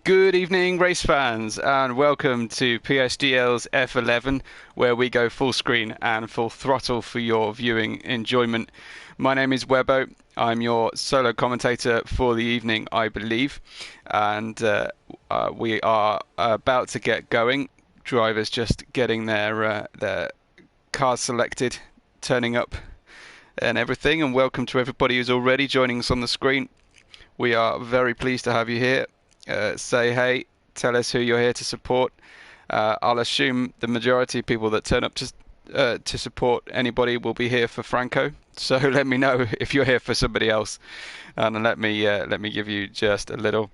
Good evening, race fans, and welcome to PSGL's F11, where we go full screen and full throttle for your viewing enjoyment. My name is Webbo. I'm your solo commentator for the evening, I believe, and we are about to get going. Drivers just getting their cars selected, turning up, and everything. And welcome to everybody who's already joining us on the screen. We are very pleased to have you here. Say hey, tell us who you're here to support. I'll assume the majority of people that turn up to support anybody will be here for Franco. So let me know if you're here for somebody else, and let me give you just a little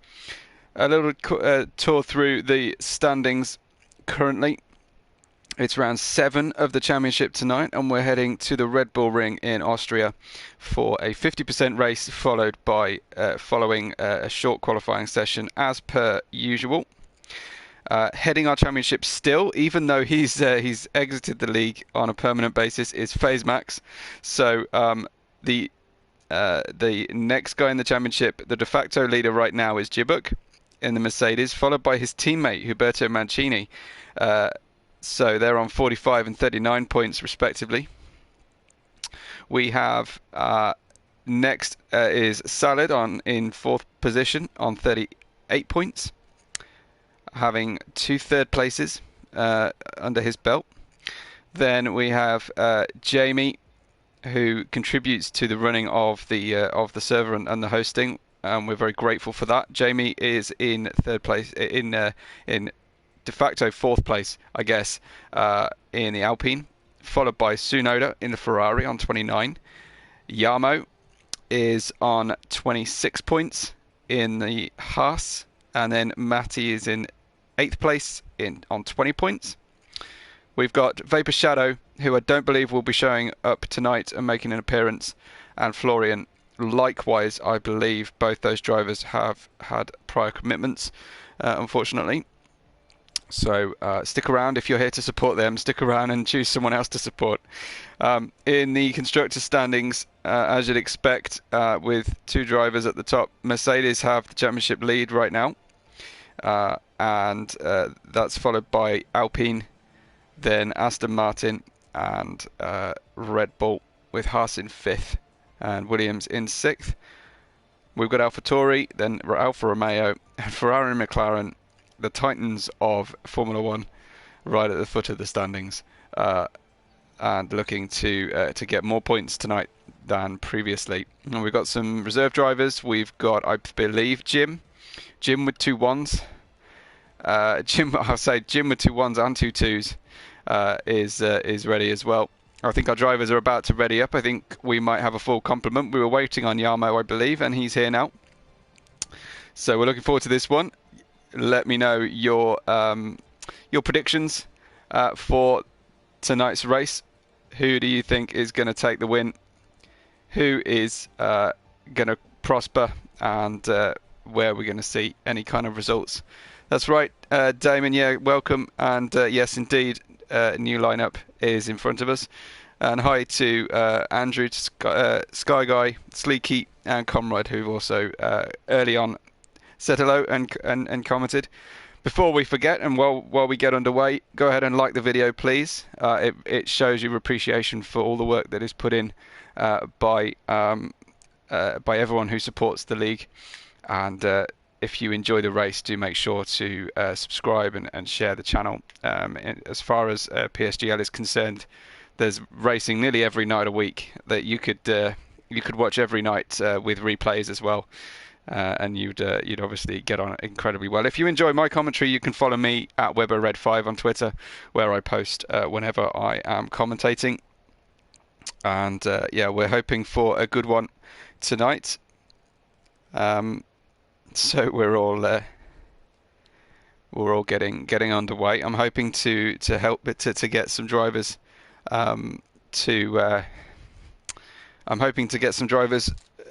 tour through the standings currently. It's round 7 of the championship tonight, and we're heading to the Red Bull Ring in Austria for a 50% race, followed by following a short qualifying session as per usual. Heading our championship still, even though he's exited the league on a permanent basis, is FaZe Max. So the next guy in the championship, the de facto leader right now, is Jibuk in the Mercedes, followed by his teammate Huberto Mancini. So they're on 45 and 39 points respectively. We have next is Salad in 4th position on 38 points, having 2 third places under his belt. Then we have Jamie, who contributes to the running of the server and the hosting. We're very grateful for that. Jamie is in 3rd place in de facto 4th place, I guess, in the Alpine, followed by Tsunoda in the Ferrari on 29. Yamo is on 26 points in the Haas, and then Matty is in 8th place on 20 points. We've got Vapor Shadow, who I don't believe will be showing up tonight and making an appearance, and Florian. Likewise, I believe both those drivers have had prior commitments, unfortunately. So stick around if you're here to support them. Stick around and choose someone else to support. In the constructor standings, as you'd expect, with 2 drivers at the top, Mercedes have the championship lead right now, and that's followed by Alpine, then Aston Martin, and Red Bull, with Haas in 5th and Williams in 6th. We've got AlphaTauri, then Alfa Romeo, and Ferrari and McLaren, the titans of Formula One, right at the foot of the standings, and looking to get more points tonight than previously. And we've got some reserve drivers. We've got, I believe, Jim with 2 1s. Jim with 2 1s and 2 2s is ready as well. I think our drivers are about to ready up. I think we might have a full complement. We were waiting on Yamo, I believe, and he's here now. So we're looking forward to this one. Let me know your predictions for tonight's race. Who do you think is going to take the win? Who is going to prosper? And where we're going to see any kind of results? That's right, Damon. Yeah, welcome. And yes, indeed, new lineup is in front of us. And hi to Andrew, Sky Guy, Sleeky, and Comrade, who've also early on said hello and commented. Before we forget, and while we get underway, go ahead and like the video, please. It shows your appreciation for all the work that is put in by everyone who supports the league. And if you enjoy the race, do make sure to subscribe and share the channel. As far as PSGL is concerned, there's racing nearly every night a week that you could watch every night with replays as well. And you'd obviously get on incredibly well. If you enjoy my commentary, you can follow me at WebberRed5 on Twitter, where I post whenever I am commentating. And yeah, we're hoping for a good one tonight. So we're all getting underway. I'm hoping to help to get some drivers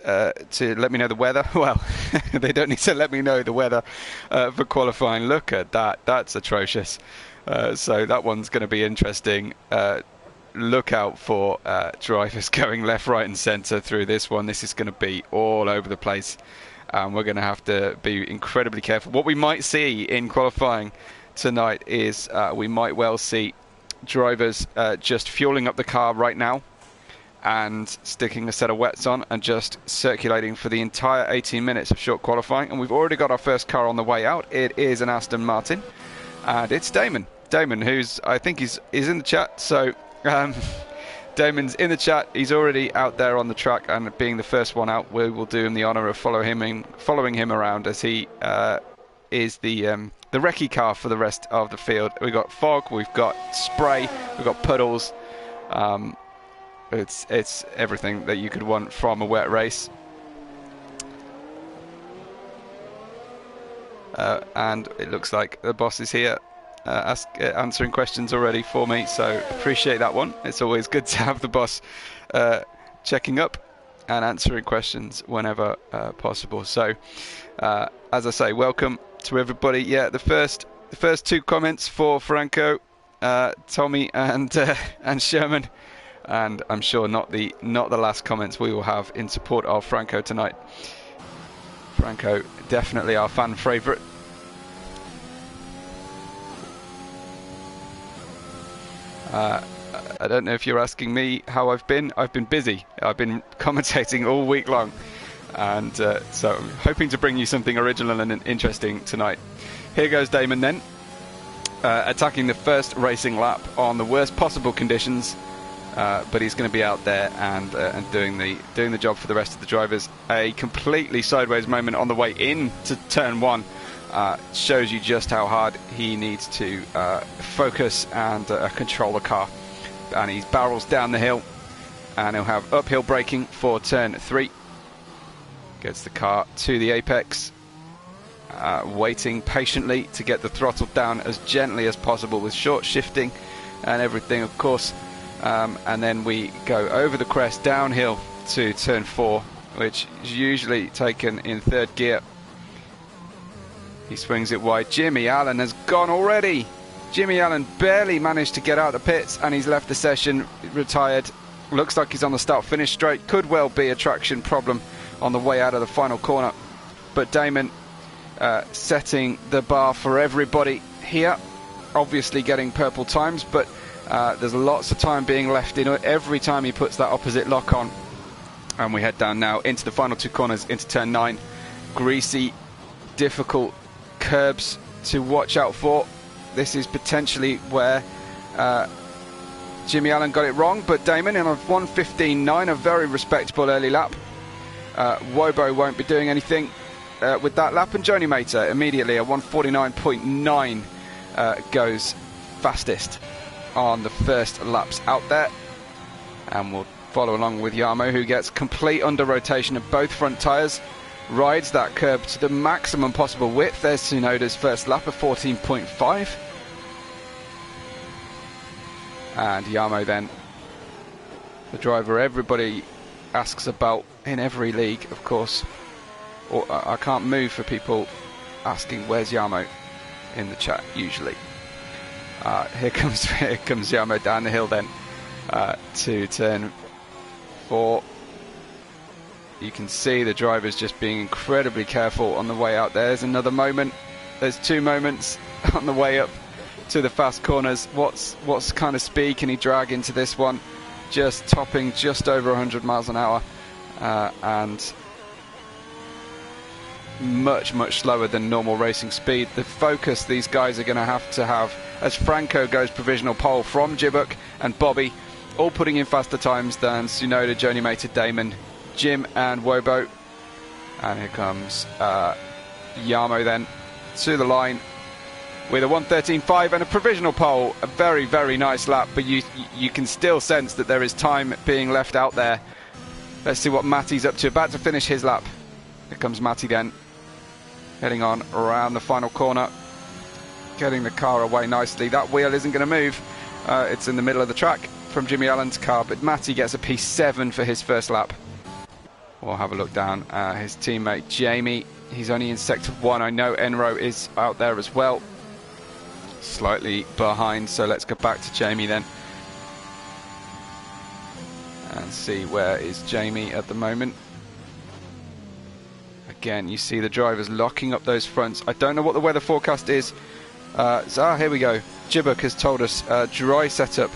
to let me know the weather. Well, they don't need to let me know the weather for qualifying. Look at that. That's atrocious. So that one's going to be interesting. Look out for drivers going left, right and centre through this one. This is going to be all over the place. and we're going to have to be incredibly careful. What we might see in qualifying tonight is we might well see drivers just fueling up the car right now and sticking a set of wets on and just circulating for the entire 18 minutes of short qualifying. And we've already got our first car on the way out. It is an Aston Martin, and it's Damon. Damon, who's, I think is in the chat. So Damon's in the chat. He's already out there on the track, and being the first one out, we will do him the honour of following him around, as he is the recce car for the rest of the field. We've got fog, we've got spray, we've got puddles. It's everything that you could want from a wet race. And it looks like the boss is here answering questions already for me, so appreciate that one. It's always good to have the boss checking up and answering questions whenever possible. So as I say, welcome to everybody. Yeah, the first two comments for Franco, Tommy and Sherman, and I'm sure not the last comments we will have in support of Franco tonight. Franco, definitely our fan favourite. I don't know if you're asking me how I've been. I've been busy. I've been commentating all week long, and so I'm hoping to bring you something original and interesting tonight. Here goes Damon then, attacking the first racing lap on the worst possible conditions, but he's going to be out there and doing the job for the rest of the drivers. A completely sideways moment on the way into turn one shows you just how hard he needs to focus and control the car. And he barrels down the hill, and he'll have uphill braking for turn 3. Gets the car to the apex, waiting patiently to get the throttle down as gently as possible with short shifting and everything, of course. And then we go over the crest downhill to turn 4, which is usually taken in 3rd gear. He swings it wide. Jimmy Allen has gone already. Jimmy Allen barely managed to get out of the pits, and he's left the session, retired. Looks like he's on the start-finish straight. Could well be a traction problem on the way out of the final corner. But Damon setting the bar for everybody here. Obviously getting purple times, but there's lots of time being left in every time he puts that opposite lock on. And we head down now into the final 2 corners, into turn 9. Greasy, difficult curbs to watch out for. This is potentially where Jimmy Allen got it wrong, but Damon in a 1:15.9, a very respectable early lap. Wobo won't be doing anything with that lap, and Joni Mater immediately a 1:49.9 goes fastest on the first laps out there. And we'll follow along with Jarmo, who gets complete under rotation of both front tyres, rides that curb to the maximum possible width. There's Tsunoda's first lap of 14.5. And Jarmo then, the driver everybody asks about in every league, of course. Or I can't move for people asking where's Jarmo in the chat usually. Here comes Jarmo down the hill then to turn 4. You can see the drivers just being incredibly careful on the way out. There's another moment. There's 2 moments on the way up to the fast corners. What's kind of speed can he drag into this one? Just topping just over 100 miles an hour, and much slower than normal racing speed. The focus these guys are going to have as Franco goes provisional pole from Jibuk and Bobby, all putting in faster times than Tsunoda, Joni Mater, Damon, Jim and Wobo. And here comes Jarmo then to the line with a 1:13.5 and a provisional pole. A very nice lap, but you can still sense that there is time being left out there. Let's see what Matty's up to. About to finish his lap. Here comes Matty then, heading on around the final corner, getting the car away nicely. That wheel isn't going to move. It's in the middle of the track from Jimmy Allen's car, but Matty gets a P7 for his first lap. We'll have a look down. His teammate Jamie, he's only in sector 1. I know Enro is out there as well, slightly behind, so let's go back to Jamie then and see where is Jamie at the moment. Again, you see the drivers locking up those fronts. I don't know what the weather forecast is. Here we go. Jibbock has told us dry setup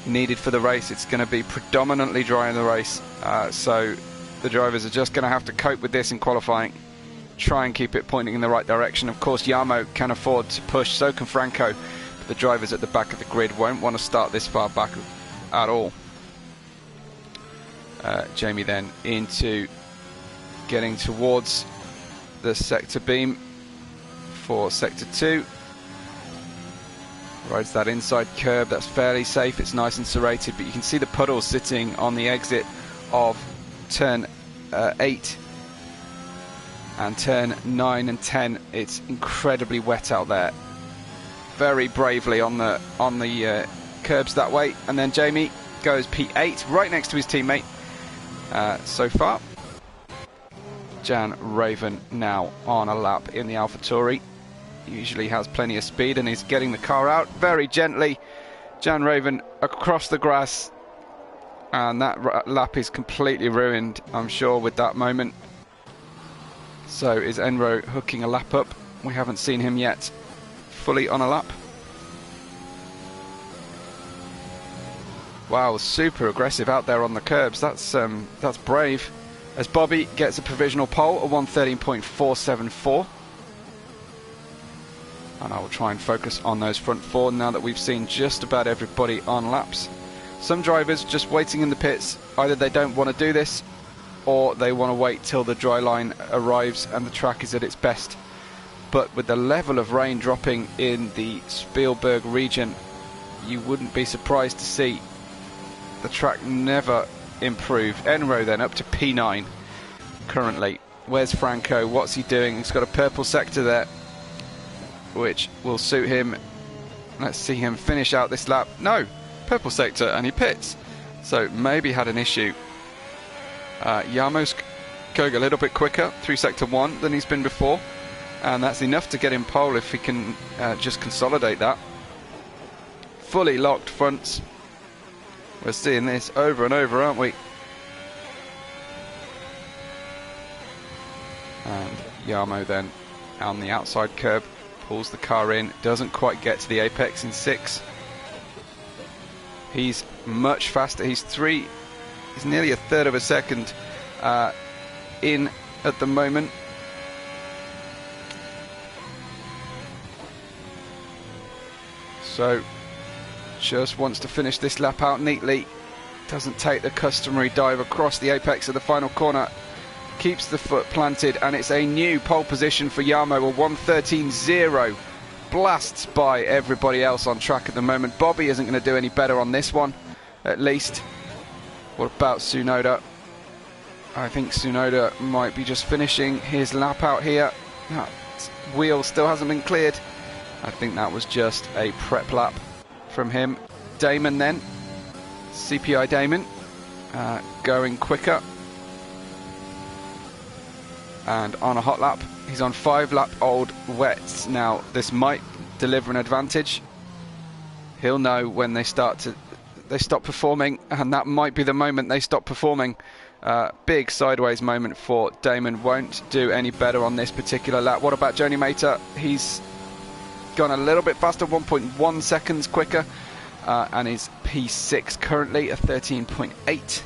needed for the race. It's going to be predominantly dry in the race. So the drivers are just going to have to cope with this in qualifying. Try and keep it pointing in the right direction. Of course, Jarmo can afford to push, so can Franco. But the drivers at the back of the grid won't want to start this far back at all. Jamie then into getting towards the sector beam for sector 2. Rides that inside curb. That's fairly safe. It's nice and serrated, but you can see the puddles sitting on the exit of turn 8 and turn 9 and 10. It's incredibly wet out there. Very bravely on the curbs that way, and then Jamie goes P8 right next to his teammate. So far, Jan Raven now on a lap in the AlphaTauri. Usually has plenty of speed and is getting the car out very gently. Jan Raven across the grass, and that lap is completely ruined, I'm sure, with that moment. So is Enro hooking a lap up? We haven't seen him yet fully on a lap. Wow, super aggressive out there on the curbs. That's brave. As Bobby gets a provisional pole, a 1:13.474. And I will try and focus on those front four now that we've seen just about everybody on laps. Some drivers just waiting in the pits. Either they don't want to do this, or they want to wait till the dry line arrives and the track is at its best. But with the level of rain dropping in the Spielberg region, you wouldn't be surprised to see the track never improve. Enro then up to P9 currently. Where's Franco? What's he doing? He's got a purple sector there, which will suit him. Let's see him finish out this lap. No, purple sector, and he pits. So maybe had an issue. Jarmo's going a little bit quicker through sector 1 than he's been before, and that's enough to get him pole if he can just consolidate that. Fully locked fronts. We're seeing this over and over, aren't we? And Jarmo then on the outside curb pulls the car in, doesn't quite get to the apex in 6. He's much faster. He's nearly a third of a second in at the moment. So just wants to finish this lap out neatly. Doesn't take the customary dive across the apex of the final corner. Keeps the foot planted, and it's a new pole position for Jarmo, a 1:13.0. Blasts by everybody else on track at the moment. Bobby isn't going to do any better on this one, at least. What about Tsunoda? I think Tsunoda might be just finishing his lap out here. That wheel still hasn't been cleared. I think that was just a prep lap from him. Damon then, CPI Damon, going quicker. And on a hot lap, he's on 5-lap-old wets. Now, this might deliver an advantage. He'll know when they stop performing, and that might be the moment they stop performing. Big sideways moment for Damon. Won't do any better on this particular lap. What about Joni Mater? He's gone a little bit faster, 1.1 seconds quicker, and is P6 currently, a 13.8.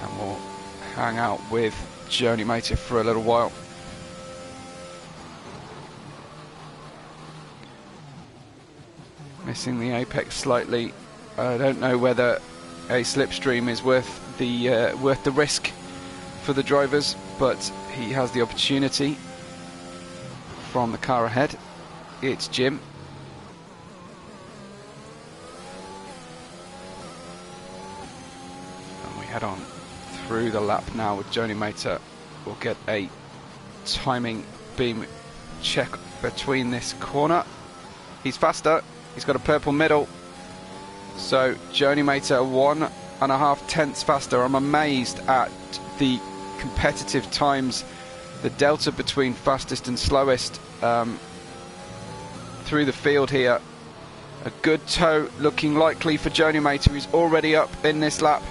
And we'll hang out with Joni Mater for a little while. Missing the apex slightly. I don't know whether a slipstream is worth the risk for the drivers, but he has the opportunity from the car ahead. It's Jim. And we head on through the lap now with Joni Mater. We'll get a timing beam check between this corner. He's faster. He's got a purple middle. So Joni Mater 1.5 tenths faster. I'm amazed at the competitive times, the delta between fastest and slowest through the field here. A good tow looking likely for Joni Mater, who's already up in this lap.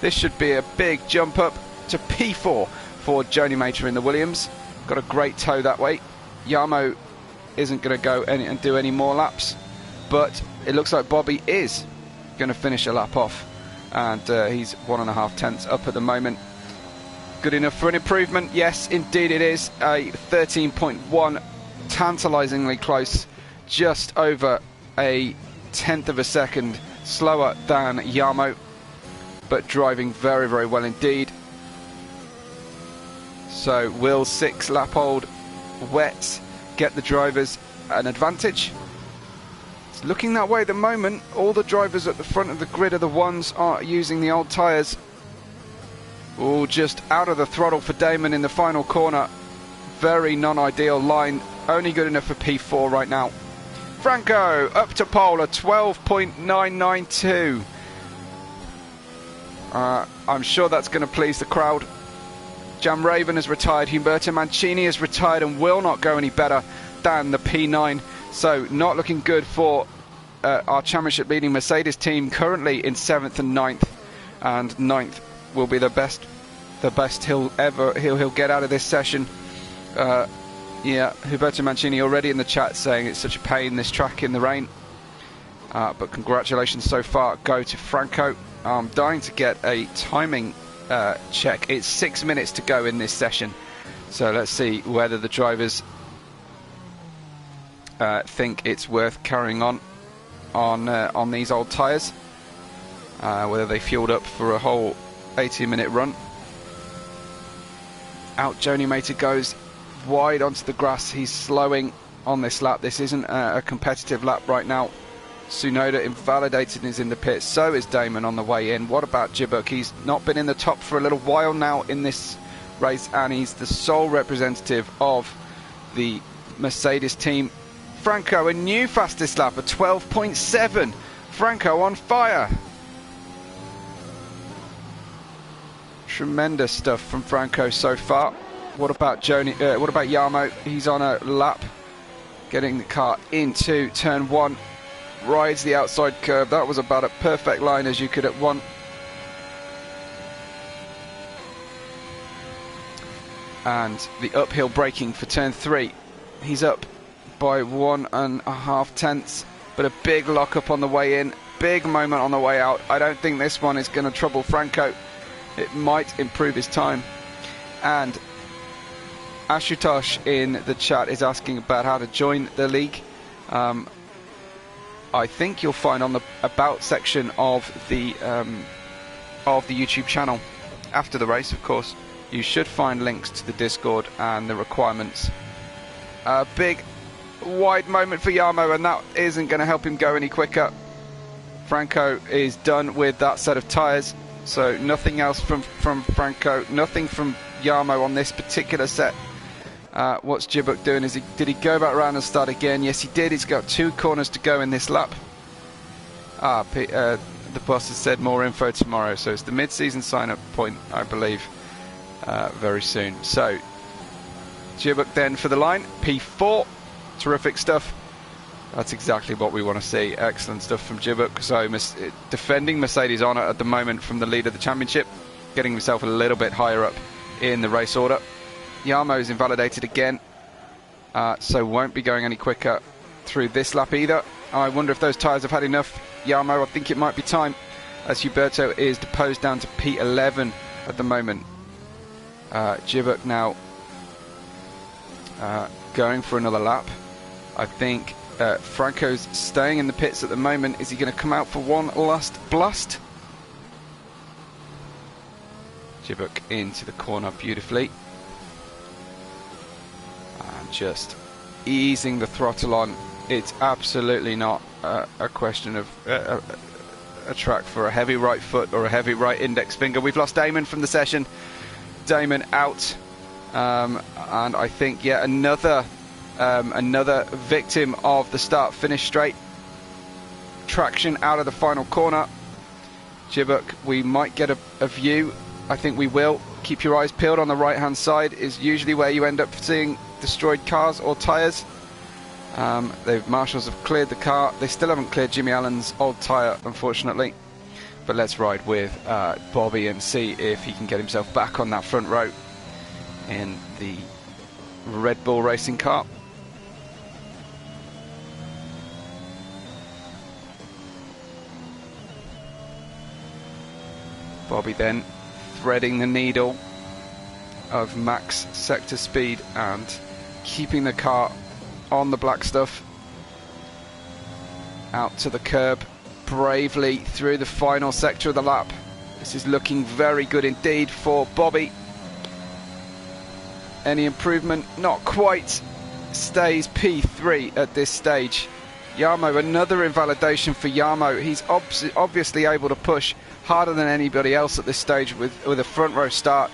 This should be a big jump up to P4 for Joni Mater in the Williams. Got a great toe that way. Jarmo isn't going to go and do any more laps, but it looks like Bobby is going to finish a lap off, and he's 1.5 tenths up at the moment. Good enough for an improvement? Yes, indeed it is. A 13.1, tantalizingly close, just over a tenth of a second slower than Jarmo, but driving very, very well indeed. So will 6 lap old wets get the drivers an advantage? It's looking that way at the moment. All the drivers at the front of the grid are the ones are using the old tyres. Oh, just out of the throttle for Damon in the final corner. Very non-ideal line, only good enough for P4 right now. Franco up to pole, a 12.992. I'm sure that's going to please the crowd. Jam Raven has retired, Humberto Mancini has retired and will not go any better than the P9. So not looking good for our championship leading Mercedes team, currently in 7th and 9th. And 9th will be the best he'll get out of this session. Yeah, Humberto Mancini already in the chat saying it's such a pain, this track in the rain. But congratulations so far go to Franco. I'm dying to get a timing check. It's 6 minutes to go in this session, so let's see whether the drivers think it's worth carrying on these old tyres, whether they fueled up for a whole 80-minute run. Out Joni Mater goes wide onto the grass. He's slowing on this lap. This isn't a competitive lap right now. Tsunoda invalidated and is in the pit. So is Damon on the way in. What about Jibuk? He's not been in the top for a little while now in this race, and he's the sole representative of the Mercedes team. Franco, a new fastest lap, a 12.7. Franco on fire. Tremendous stuff from Franco so far. What about Jarmo? He's on a lap, getting the car into turn 1. Rides the outside curve. That was about a perfect line as you could at want. And the uphill braking for turn 3. He's up by 1.5 tenths, but a big lock up on the way in, big moment on the way out. I don't think this one is going to trouble Franco. It might improve his time. And Ashutosh in the chat is asking about how to join the league. I think you'll find on the about section of the YouTube channel after the race, of course, you should find links to the Discord and the requirements. A big wide moment for Jarmo, and that isn't going to help him go any quicker. Franco is done with that set of tyres, so nothing else from Franco, nothing from Jarmo on this particular set. What's Jibuk doing? Did he go back around and start again? Yes, he did. He's got 2 corners to go in this lap. The boss has said more info tomorrow, so it's the mid-season sign-up point, I believe, very soon. So Jibuk then for the line, P4. Terrific stuff. That's exactly what we want to see. Excellent stuff from Jibuk. So defending Mercedes honour at the moment from the lead of the championship, getting himself a little bit higher up in the race order. Jarmo is invalidated again, so won't be going any quicker through this lap either. I wonder if those tyres have had enough. Jarmo, I think it might be time, as Huberto is deposed down to P11 at the moment. Jibuk now going for another lap. I think Franco's staying in the pits at the moment. Is he going to come out for one last blast? Jibuk into the corner beautifully. And just easing the throttle on. It's absolutely not a question of a track for a heavy right foot or a heavy right index finger. We've lost Damon from the session. Damon out. And I think yet another victim of the start finish straight. Traction out of the final corner. Jibuk, we might get a view. I think we will. Keep your eyes peeled on the right hand side is usually where you end up seeing destroyed cars or tyres. The marshals have cleared the car. They still haven't cleared Jimmy Allen's old tyre, unfortunately, But let's ride with Bobby and see if he can get himself back on that front row in the Red Bull racing car. Bobby then threading the needle of max sector speed and keeping the car on the black stuff. Out to the curb, bravely through the final sector of the lap. This is looking very good indeed for Bobby. Any improvement? Not quite. Stays P3 at this stage. Jarmo, another invalidation for Jarmo. He's obviously able to push harder than anybody else at this stage with a front row start.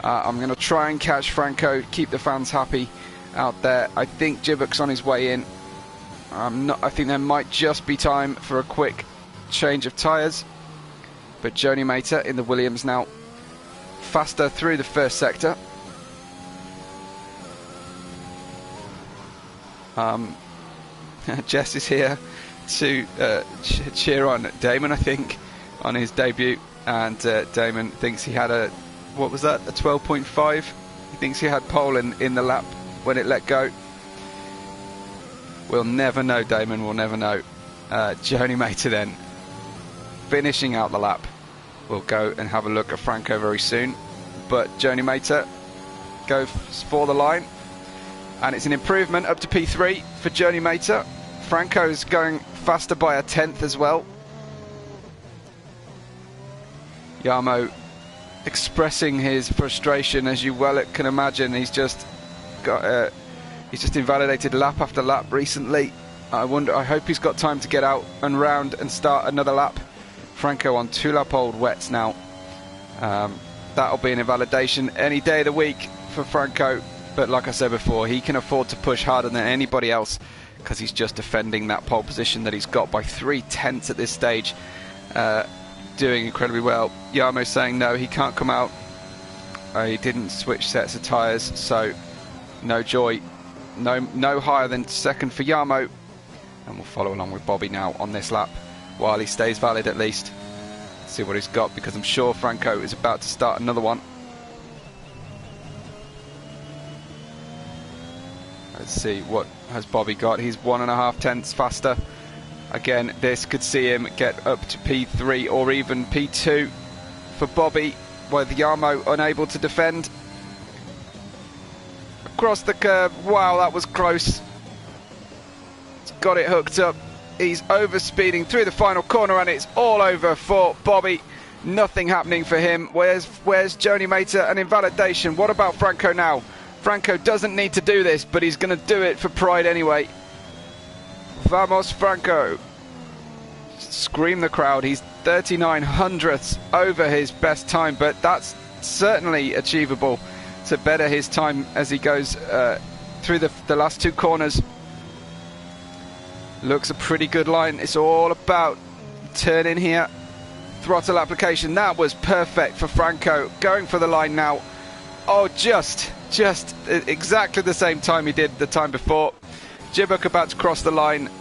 I'm going to try and catch Franco, keep the fans happy out there. I think Jibbock's on his way in. I think there might just be time for a quick change of tyres. But Joni Mater in the Williams now, faster through the first sector. Jess is here to cheer on Damon, I think, on his debut, and Damon thinks he had a, what was that, a 12.5? He thinks he had pole in the lap when it let go. We'll never know, Damon, we'll never know. Joni Mater then finishing out the lap. We'll go and have a look at Franco very soon, but Joni Mater goes for the line, and it's an improvement up to P3 for Joni Mater. Franco's going faster by a 10th as well. Jarmo expressing his frustration, as you well can imagine. He's just got he's just invalidated lap after lap recently. I hope he's got time to get out and round and start another lap. Franco on 2-lap-old wets now. That'll be an invalidation any day of the week for Franco. But like I said before, he can afford to push harder than anybody else because he's just defending that pole position that he's got by 3/10 at this stage. Doing incredibly well. Jarmo saying no, he can't come out. He didn't switch sets of tyres, so no joy. No higher than second for Jarmo. And we'll follow along with Bobby now on this lap while he stays valid at least. See what he's got, because I'm sure Franco is about to start another one. Let's see, what has Bobby got? He's 1.5 tenths faster. Again, this could see him get up to P3 or even P2 for Bobby, with Jarmo unable to defend. Across the curb, wow, that was close. He's got it hooked up. He's overspeeding through the final corner, and it's all over for Bobby. Nothing happening for him. Where's Joni Mater? An invalidation. What about Franco now? Franco doesn't need to do this, but he's going to do it for pride anyway. Vamos, Franco. Scream the crowd. He's 39 hundredths over his best time, but that's certainly achievable to better his time as he goes through the last two corners. Looks a pretty good line. It's all about turning here. Throttle application. That was perfect for Franco. Going for the line now. Oh, just exactly the same time he did the time before. Jibbock about to cross the line.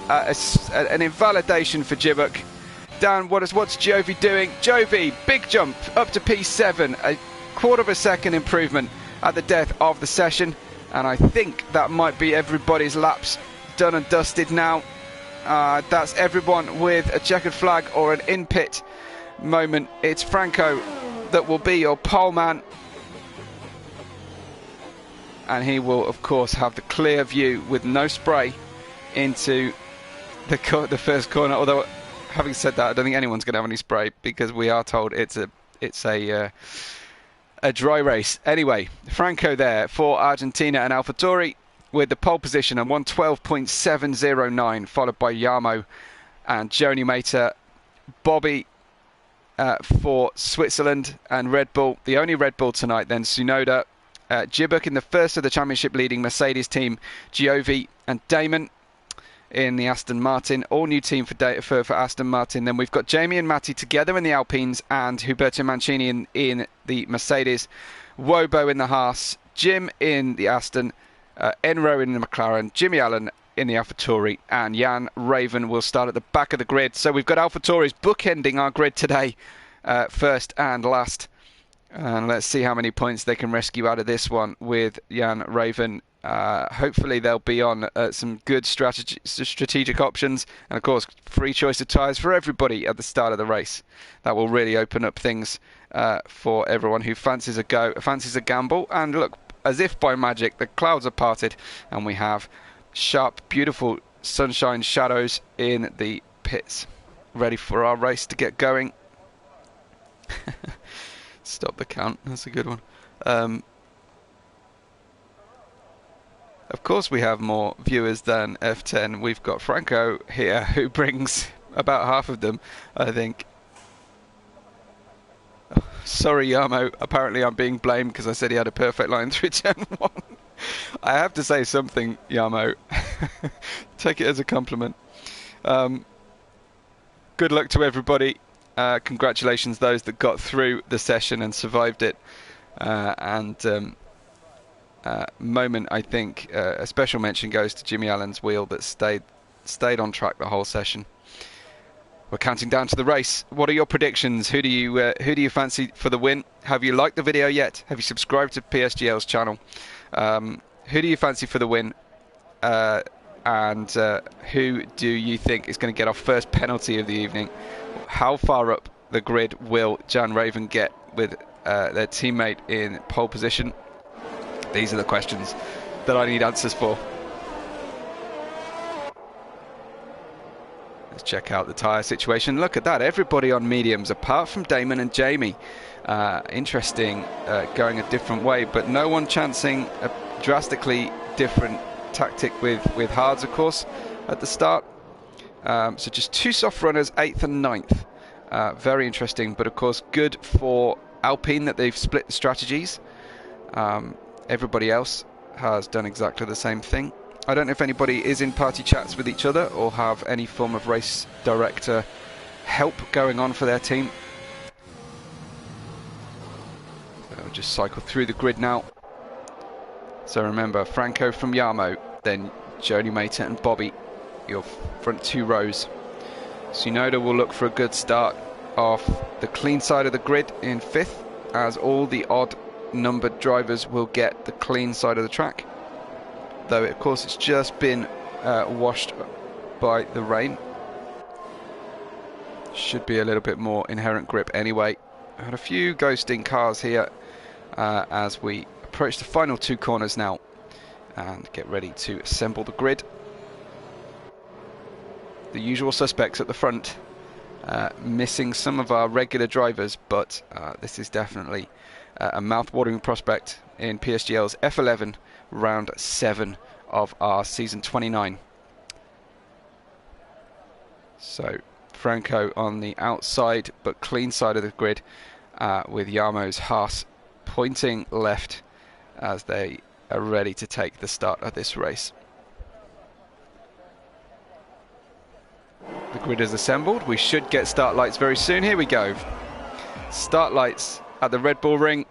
An invalidation for Jibbock. Down, what's Jovi doing? Jovi, big jump up to P7. A quarter of a second improvement at the death of the session. And I think that might be everybody's laps done and dusted now. That's everyone with a checkered flag or an in-pit moment. It's Franco that will be your pole man. And he will, of course, have the clear view with no spray into the first corner. Although, having said that, I don't think anyone's going to have any spray because we are told it's a dry race. Anyway, Franco there for Argentina and AlphaTauri with the pole position at 112.709, followed by Jarmo and Joni Mater. Bobby for Switzerland and Red Bull. The only Red Bull tonight then, Tsunoda. Jibbock in the first of the championship leading Mercedes team, Giovi and Damon in the Aston Martin. All new team for Aston Martin. Then we've got Jamie and Matti together in the Alpines, and Huberto Mancini in the Mercedes. Wobo in the Haas, Jim in the Aston, Enro in the McLaren, Jimmy Allen in the AlphaTauri, and Jan Raven will start at the back of the grid. So we've got AlphaTauris bookending our grid today, first and last. And let's see how many points they can rescue out of this one with Jan Raven. Hopefully they'll be on some good strategic options, and of course free choice of tyres for everybody at the start of the race. That will really open up things for everyone who fancies a gamble. And look, as if by magic, the clouds are parted and we have sharp, beautiful sunshine shadows in the pits, ready for our race to get going. Stop the count, that's a good one. Of course we have more viewers than F10. We've got Franco here, who brings about half of them, I think. Sorry, Yamo. Apparently I'm being blamed because I said he had a perfect line through turn 1. I have to say something, Yamo. Take it as a compliment. Good luck to everybody. Congratulations those that got through the session and survived it. Moment, I think, a special mention goes to Jimmy Allen's wheel that stayed on track the whole session. We're counting down to the race. What are your predictions? Who do you fancy for the win? Have you liked the video yet? Have you subscribed to PSGL's channel? Who do you fancy for the win? And who do you think is going to get our first penalty of the evening? How far up the grid will Jan Raven get with their teammate in pole position? These are the questions that I need answers for. Let's check out the tyre situation. Look at that, everybody on mediums apart from Damon and Jamie. Interesting, going a different way, but no one chancing a drastically different tactic with hards, of course, at the start. So just two soft runners, 8th and 9th. Very interesting, but of course good for Alpine that they've split the strategies. Everybody else has done exactly the same thing. I don't know if anybody is in party chats with each other or have any form of race director help going on for their team. So I'll just cycle through the grid now. So remember, Franco from Yamo, then Joni Mater and Bobby, your front two rows. Tsunoda will look for a good start off the clean side of the grid in 5th, as all the odd numbered drivers will get the clean side of the track, though of course it's just been washed by the rain. Should be a little bit more inherent grip anyway. I had a few ghosting cars here as we approach the final two corners now and get ready to assemble the grid. The usual suspects at the front, missing some of our regular drivers, but this is definitely a mouth-watering prospect in PSGL's F11 round 7 of our season 29. So Franco on the outside but clean side of the grid, with Yamo's Haas pointing left as they are ready to take the start of this race. The grid is assembled. We should get start lights very soon. Here we go. Start lights at the Red Bull Ring.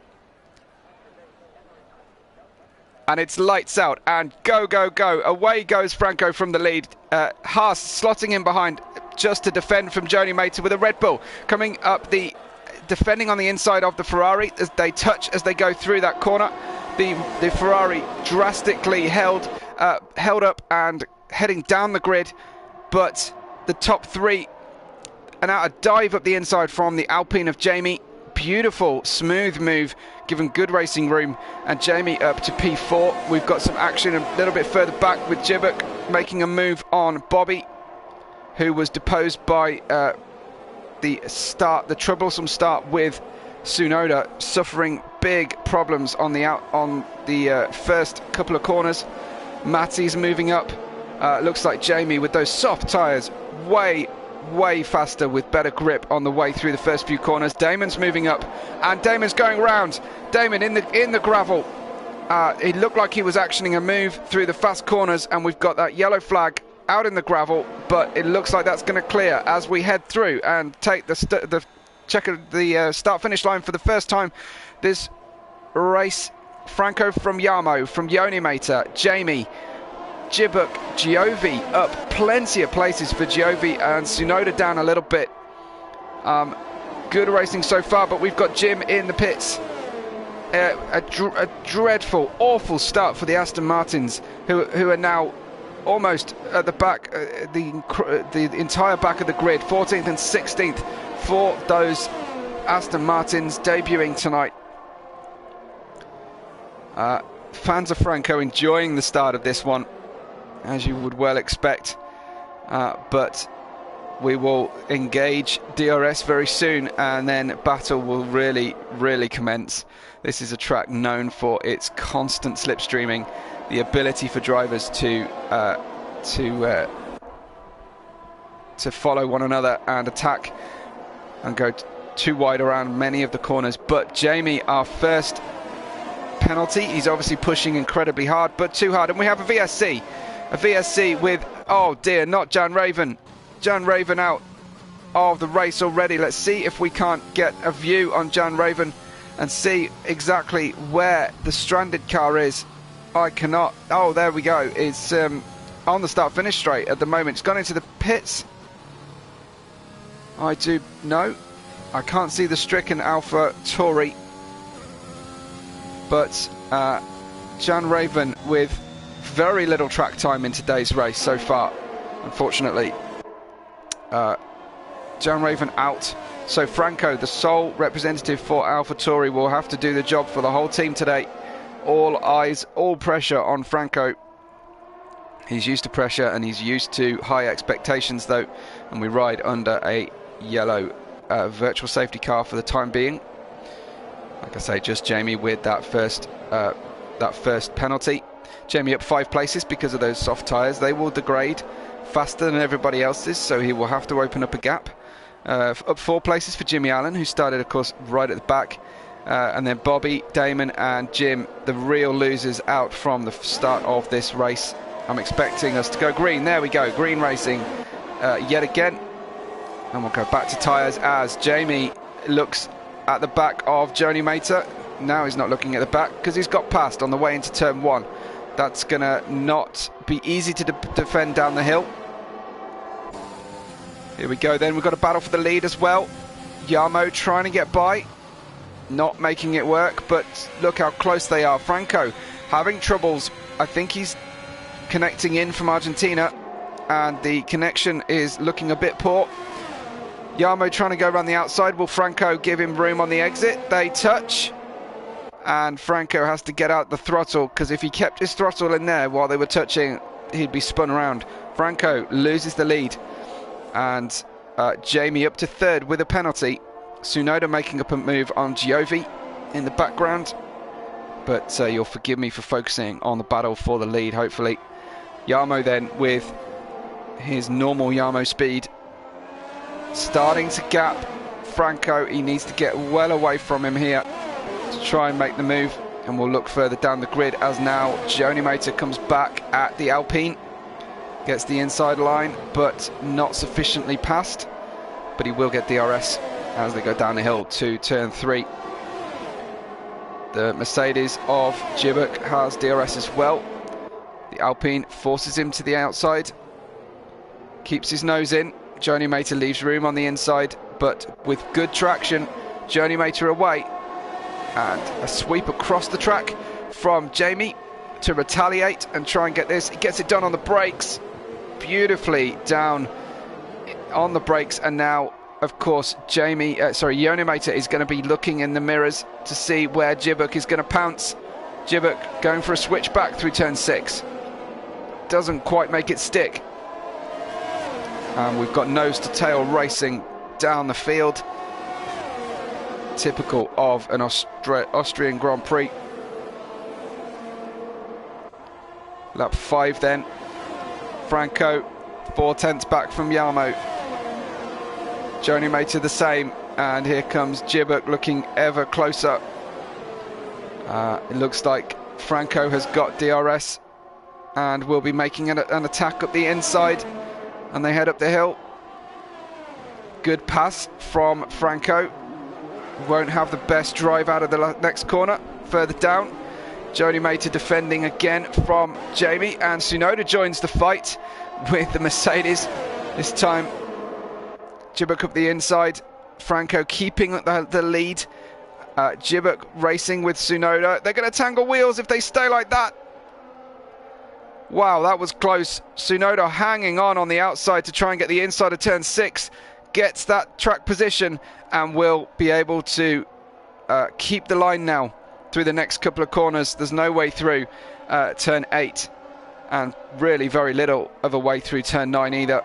And it's lights out and go, go, go. Away goes Franco from the lead. Haas slotting in behind just to defend from Joni Mater with a Red Bull. Coming up, defending on the inside of the Ferrari as they touch as they go through that corner. The Ferrari drastically held up and heading down the grid, but the top three, and out a dive up the inside from the Alpine of Jamie. Beautiful, smooth move, given good racing room, and Jamie up to P4. We've got some action a little bit further back with Jibbock making a move on Bobby, who was deposed by the troublesome start with Tsunoda, suffering big problems on the first couple of corners. Matty's moving up. Looks like Jamie with those soft tyres, way faster with better grip on the way through the first few corners. Damon's moving up, and Damon's going round. Damon in the gravel. It looked like he was actioning a move through the fast corners, and we've got that yellow flag out in the gravel, but it looks like that's going to clear as we head through and take the start-finish line for the first time this race. Franco from Yamo, from Joni Mater, Jamie Jibuk, Giovi up plenty of places for Giovi, and Tsunoda down a little bit. Good racing so far, but we've got Jim in the pits. A dreadful, awful start for the Aston Martins, who are now almost at the back, the entire back of the grid, 14th and 16th for those Aston Martins debuting tonight. Fans of Franco enjoying the start of this one, as you would well expect, but we will engage DRS very soon, and then battle will really commence. This is a track known for its constant slipstreaming, the ability for drivers to follow one another and attack and go too wide around many of the corners. But Jamie, our first penalty, he's obviously pushing incredibly hard, but too hard, and we have a VSC with, oh dear, not Jan Raven. Jan Raven out of the race already. Let's see if we can't get a view on Jan Raven and see exactly where the stranded car is. I cannot. Oh, there we go. It's on the start-finish straight at the moment. It's gone into the pits. I do know. I can't see the stricken Alpha Tauri, but Jan Raven with very little track time in today's race so far, unfortunately. Jan Raven out. So Franco, the sole representative for Alpha Tauri, will have to do the job for the whole team today. All eyes, all pressure on Franco. He's used to pressure and he's used to high expectations though, and we ride under a yellow virtual safety car for the time being. Like I say, just Jamie with that first penalty. Jamie up 5 places because of those soft tyres. They will degrade faster than everybody else's, so he will have to open up a gap. Up 4 places for Jimmy Allen, who started, of course, right at the back. And then Bobby, Damon and Jim, the real losers, out from the start of this race. I'm expecting us to go green. There we go, green racing yet again. And we'll go back to tyres as Jamie looks at the back of Joni Mater. Now he's not looking at the back because he's got past on the way into turn 1. That's going to not be easy to defend down the hill. Here we go then, we've got a battle for the lead as well. Yarmo trying to get by, not making it work, but look how close they are. Franco having troubles. I think he's connecting in from Argentina and the connection is looking a bit poor. Yarmo trying to go around the outside. Will Franco give him room on the exit? They touch, and Franco has to get out the throttle, because if he kept his throttle in there while they were touching, he'd be spun around. Franco loses the lead, and Jamie up to 3rd with a penalty. Tsunoda making up a move on Giovi in the background, but you'll forgive me for focusing on the battle for the lead, hopefully. Yarmo then with his normal Yarmo speed starting to gap Franco. He needs to get well away from him here to try and make the move, and we'll look further down the grid as now Joni Mater comes back at the Alpine, gets the inside line but not sufficiently past, but he will get DRS as they go down the hill to turn 3. The Mercedes of Jibuk has DRS as well. The Alpine forces him to the outside, keeps his nose in. Joni Mater leaves room on the inside, but with good traction, Joni Mater away, and a sweep across the track from Jamie to retaliate and try and get this. He gets it done on the brakes, beautifully down on the brakes, and now of course Joni Mater is going to be looking in the mirrors to see where Jibuk is going to pounce. Jibuk going for a switch back through turn 6, doesn't quite make it stick. And we've got nose to tail racing down the field, typical of an Austrian Grand Prix. Lap 5 then, Franco 4/10 back from Yarmo. Joni Mater the same, and here comes Jibuk looking ever closer. It looks like Franco has got DRS and will be making an attack up the inside, and they head up the hill. Good pass from Franco. Won't have the best drive out of the next corner. Further down, Jody Mater defending again from Jamie, and Tsunoda joins the fight with the Mercedes. This time, Jibuk up the inside, Franco keeping the lead. Jibuk racing with Tsunoda. They're going to tangle wheels if they stay like that. Wow, that was close. Tsunoda hanging on the outside to try and get the inside of turn 6. Gets that track position and will be able to keep the line now through the next couple of corners. There's no way through turn 8, and really very little of a way through turn 9 either.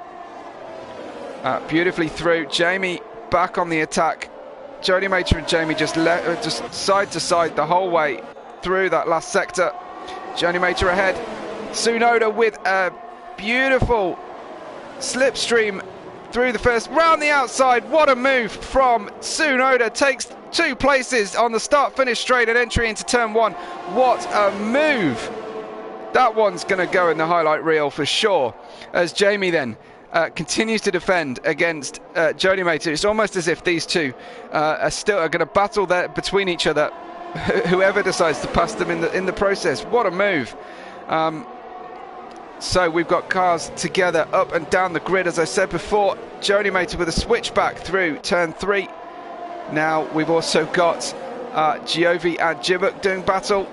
Beautifully through. Jamie back on the attack. Jody Mater and Jamie just side to side the whole way through that last sector. Jody Mater ahead. Tsunoda with a beautiful slipstream through the first, round the outside. What a move from Tsunoda. Takes 2 places on the start-finish straight and entry into turn 1. What a move. That one's going to go in the highlight reel for sure. As Jamie then continues to defend against Jody Mater. It's almost as if these two are going to battle there between each other. Whoever decides to pass them in the process. What a move. So we've got cars together up and down the grid, as I said before. Jody Mater with a switchback through turn 3. Now we've also got Giovi and Jibuk doing battle.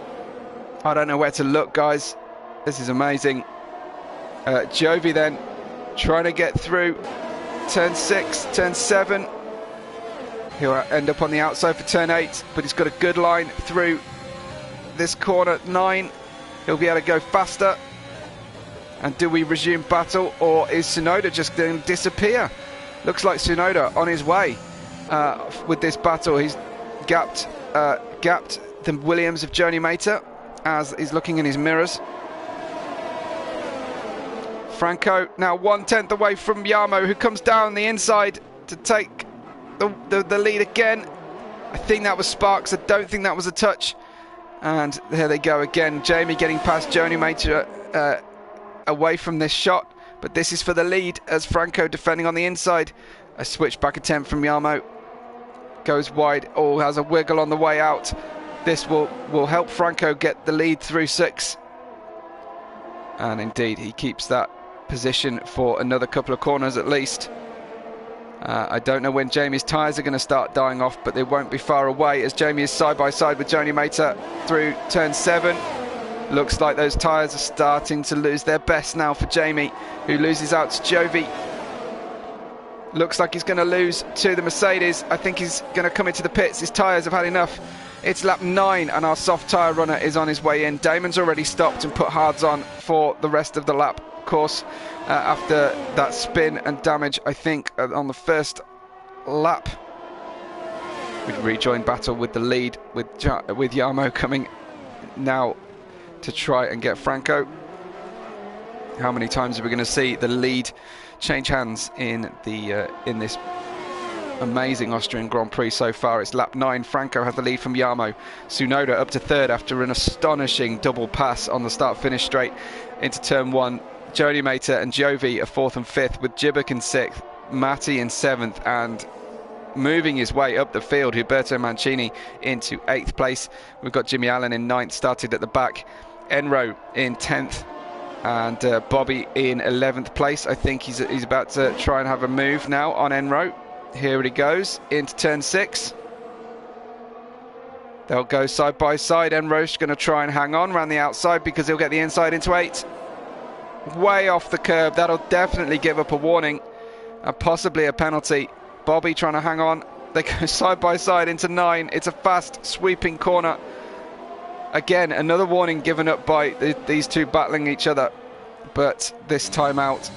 I don't know where to look, guys. This is amazing. Giovi then trying to get through turn 6, turn 7. He'll end up on the outside for turn 8, but he's got a good line through this corner 9. He'll be able to go faster. And do we resume battle, or is Tsunoda just going to disappear? Looks like Tsunoda on his way with this battle. He's gapped the Williams of Jody Mater as he's looking in his mirrors. Franco now 1/10 away from Jarmo, who comes down the inside to take the lead again. I think that was Sparks. I don't think that was a touch. And there they go again. Jamie getting past Jody Mater away from this shot. But this is for the lead as Franco defending on the inside. A switchback attempt from Jarmo. Goes wide. Oh, has a wiggle on the way out. This will help Franco get the lead through 6. And indeed, he keeps that position for another couple of corners at least. I don't know when Jamie's tyres are going to start dying off, but they won't be far away as Jamie is side by side with Jody Mater through turn 7. Looks like those tyres are starting to lose their best now for Jamie, who loses out to Giovi. Looks like he's going to lose to the Mercedes. I think he's going to come into the pits. His tyres have had enough. It's lap 9 and our soft tyre runner is on his way in. Damon's already stopped and put hards on for the rest of the lap. Of course, after that spin and damage, I think, on the first lap. We've rejoined battle with the lead, with Jarmo coming now to try and get Franco. How many times are we going to see the lead change hands in this amazing Austrian Grand Prix so far? It's lap 9. Franco has the lead from Jarmo. Tsunoda up to 3rd after an astonishing double pass on the start-finish straight into turn 1. Jody Mater and Giovi are 4th and 5th, with Jibuk in 6th, Matti in 7th, and moving his way up the field, Huberto Mancini into 8th place. We've got Jimmy Allen in 9th, started at the back. Enro in 10th, and Bobby in 11th place. I think he's about to try and have a move now on Enro. Here he goes into turn 6. They'll go side by side. Enro's going to try and hang on around the outside because he'll get the inside into 8. Way off the curb. That'll definitely give up a warning and possibly a penalty. Bobby trying to hang on. They go side by side into 9. It's a fast sweeping corner. Again, another warning given up by these two battling each other. But this time out,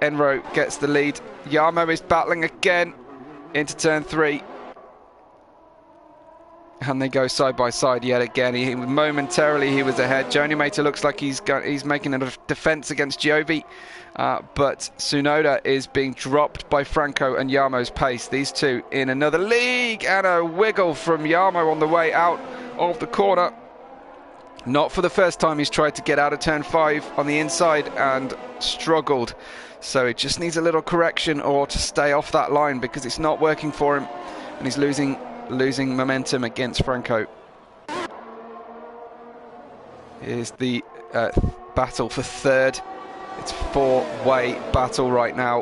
Enro gets the lead. Jarmo is battling again into turn 3. And they go side by side yet again. Momentarily he was ahead. Jody Mater looks like he's making a defence against Giovi. But Tsunoda is being dropped by Franco and Jarmo's pace. These two in another league, and a wiggle from Jarmo on the way out of the corner. Not for the first time he's tried to get out of turn 5 on the inside and struggled. So it just needs a little correction or to stay off that line because it's not working for him. And he's losing momentum against Franco. is the battle for third. It's a four-way battle right now.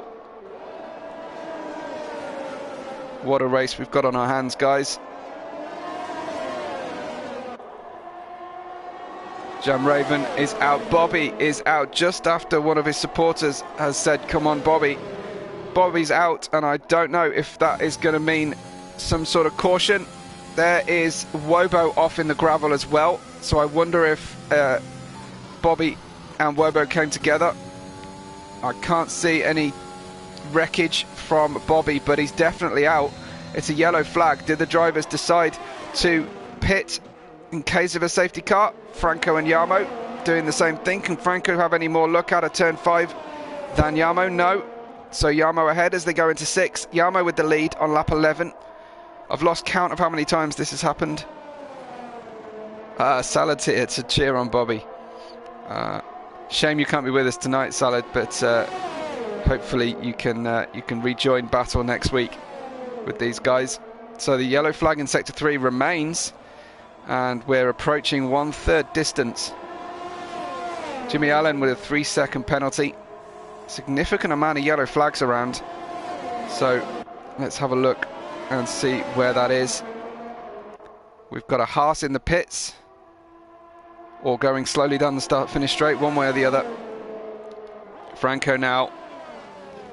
What a race we've got on our hands, guys. Jan Raven is out. Bobby is out just after one of his supporters has said, come on, Bobby. Bobby's out, and I don't know if that is going to mean some sort of caution. There is Wobo off in the gravel as well, so I wonder if Bobby and Wobo came together. I can't see any wreckage from Bobby, but he's definitely out. It's a yellow flag. Did the drivers decide to pit in case of a safety car? Franco and Jarmo doing the same thing. Can Franco have any more luck out of turn 5 than Jarmo? No. So Jarmo ahead as they go into 6. Jarmo with the lead on lap 11. I've lost count of how many times this has happened. Salad's here to cheer on Bobby. Shame you can't be with us tonight, Salad, but hopefully you can rejoin battle next week with these guys. So the yellow flag in sector 3 remains, and we're approaching 1/3 distance. Jimmy Allen with a 3-second penalty. Significant amount of yellow flags around, so let's have a look and see where that is. We've got a Haas in the pits, or going slowly down the start-finish straight, one way or the other. Franco now,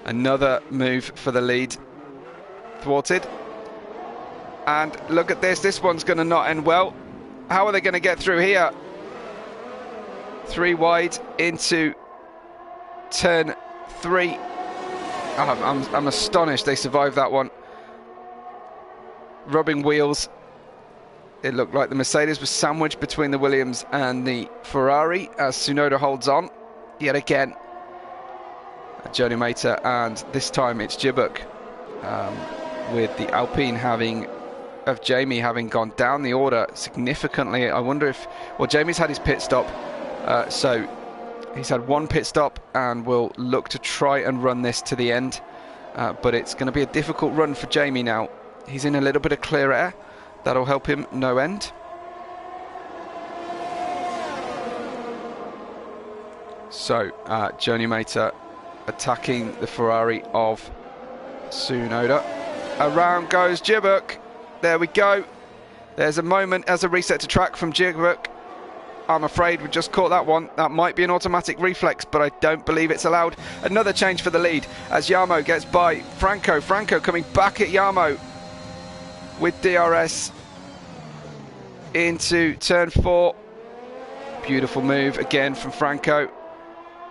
another move for the lead, thwarted. And look at this one's going to not end well. How are they going to get through here? 3 wide into turn 3. I'm astonished they survived that one. Rubbing wheels. It looked like the Mercedes was sandwiched between the Williams and the Ferrari as Tsunoda holds on yet again. Jody Mater, and this time it's Jibuk, with the Alpine of Jamie having gone down the order significantly. I wonder if, well, Jamie's had his pit stop, so he's had one pit stop and will look to try and run this to the end, but it's going to be a difficult run for Jamie now. He's in a little bit of clear air. That'll help him no end. So, Joni Mater attacking the Ferrari of Tsunoda. Around goes Jibuk. There we go. There's a moment as a reset to track from Jibuk. I'm afraid we just caught that one. That might be an automatic reflex, but I don't believe it's allowed. Another change for the lead as Jarmo gets by Franco. Franco coming back at Jarmo with DRS into turn 4. Beautiful move again from Franco.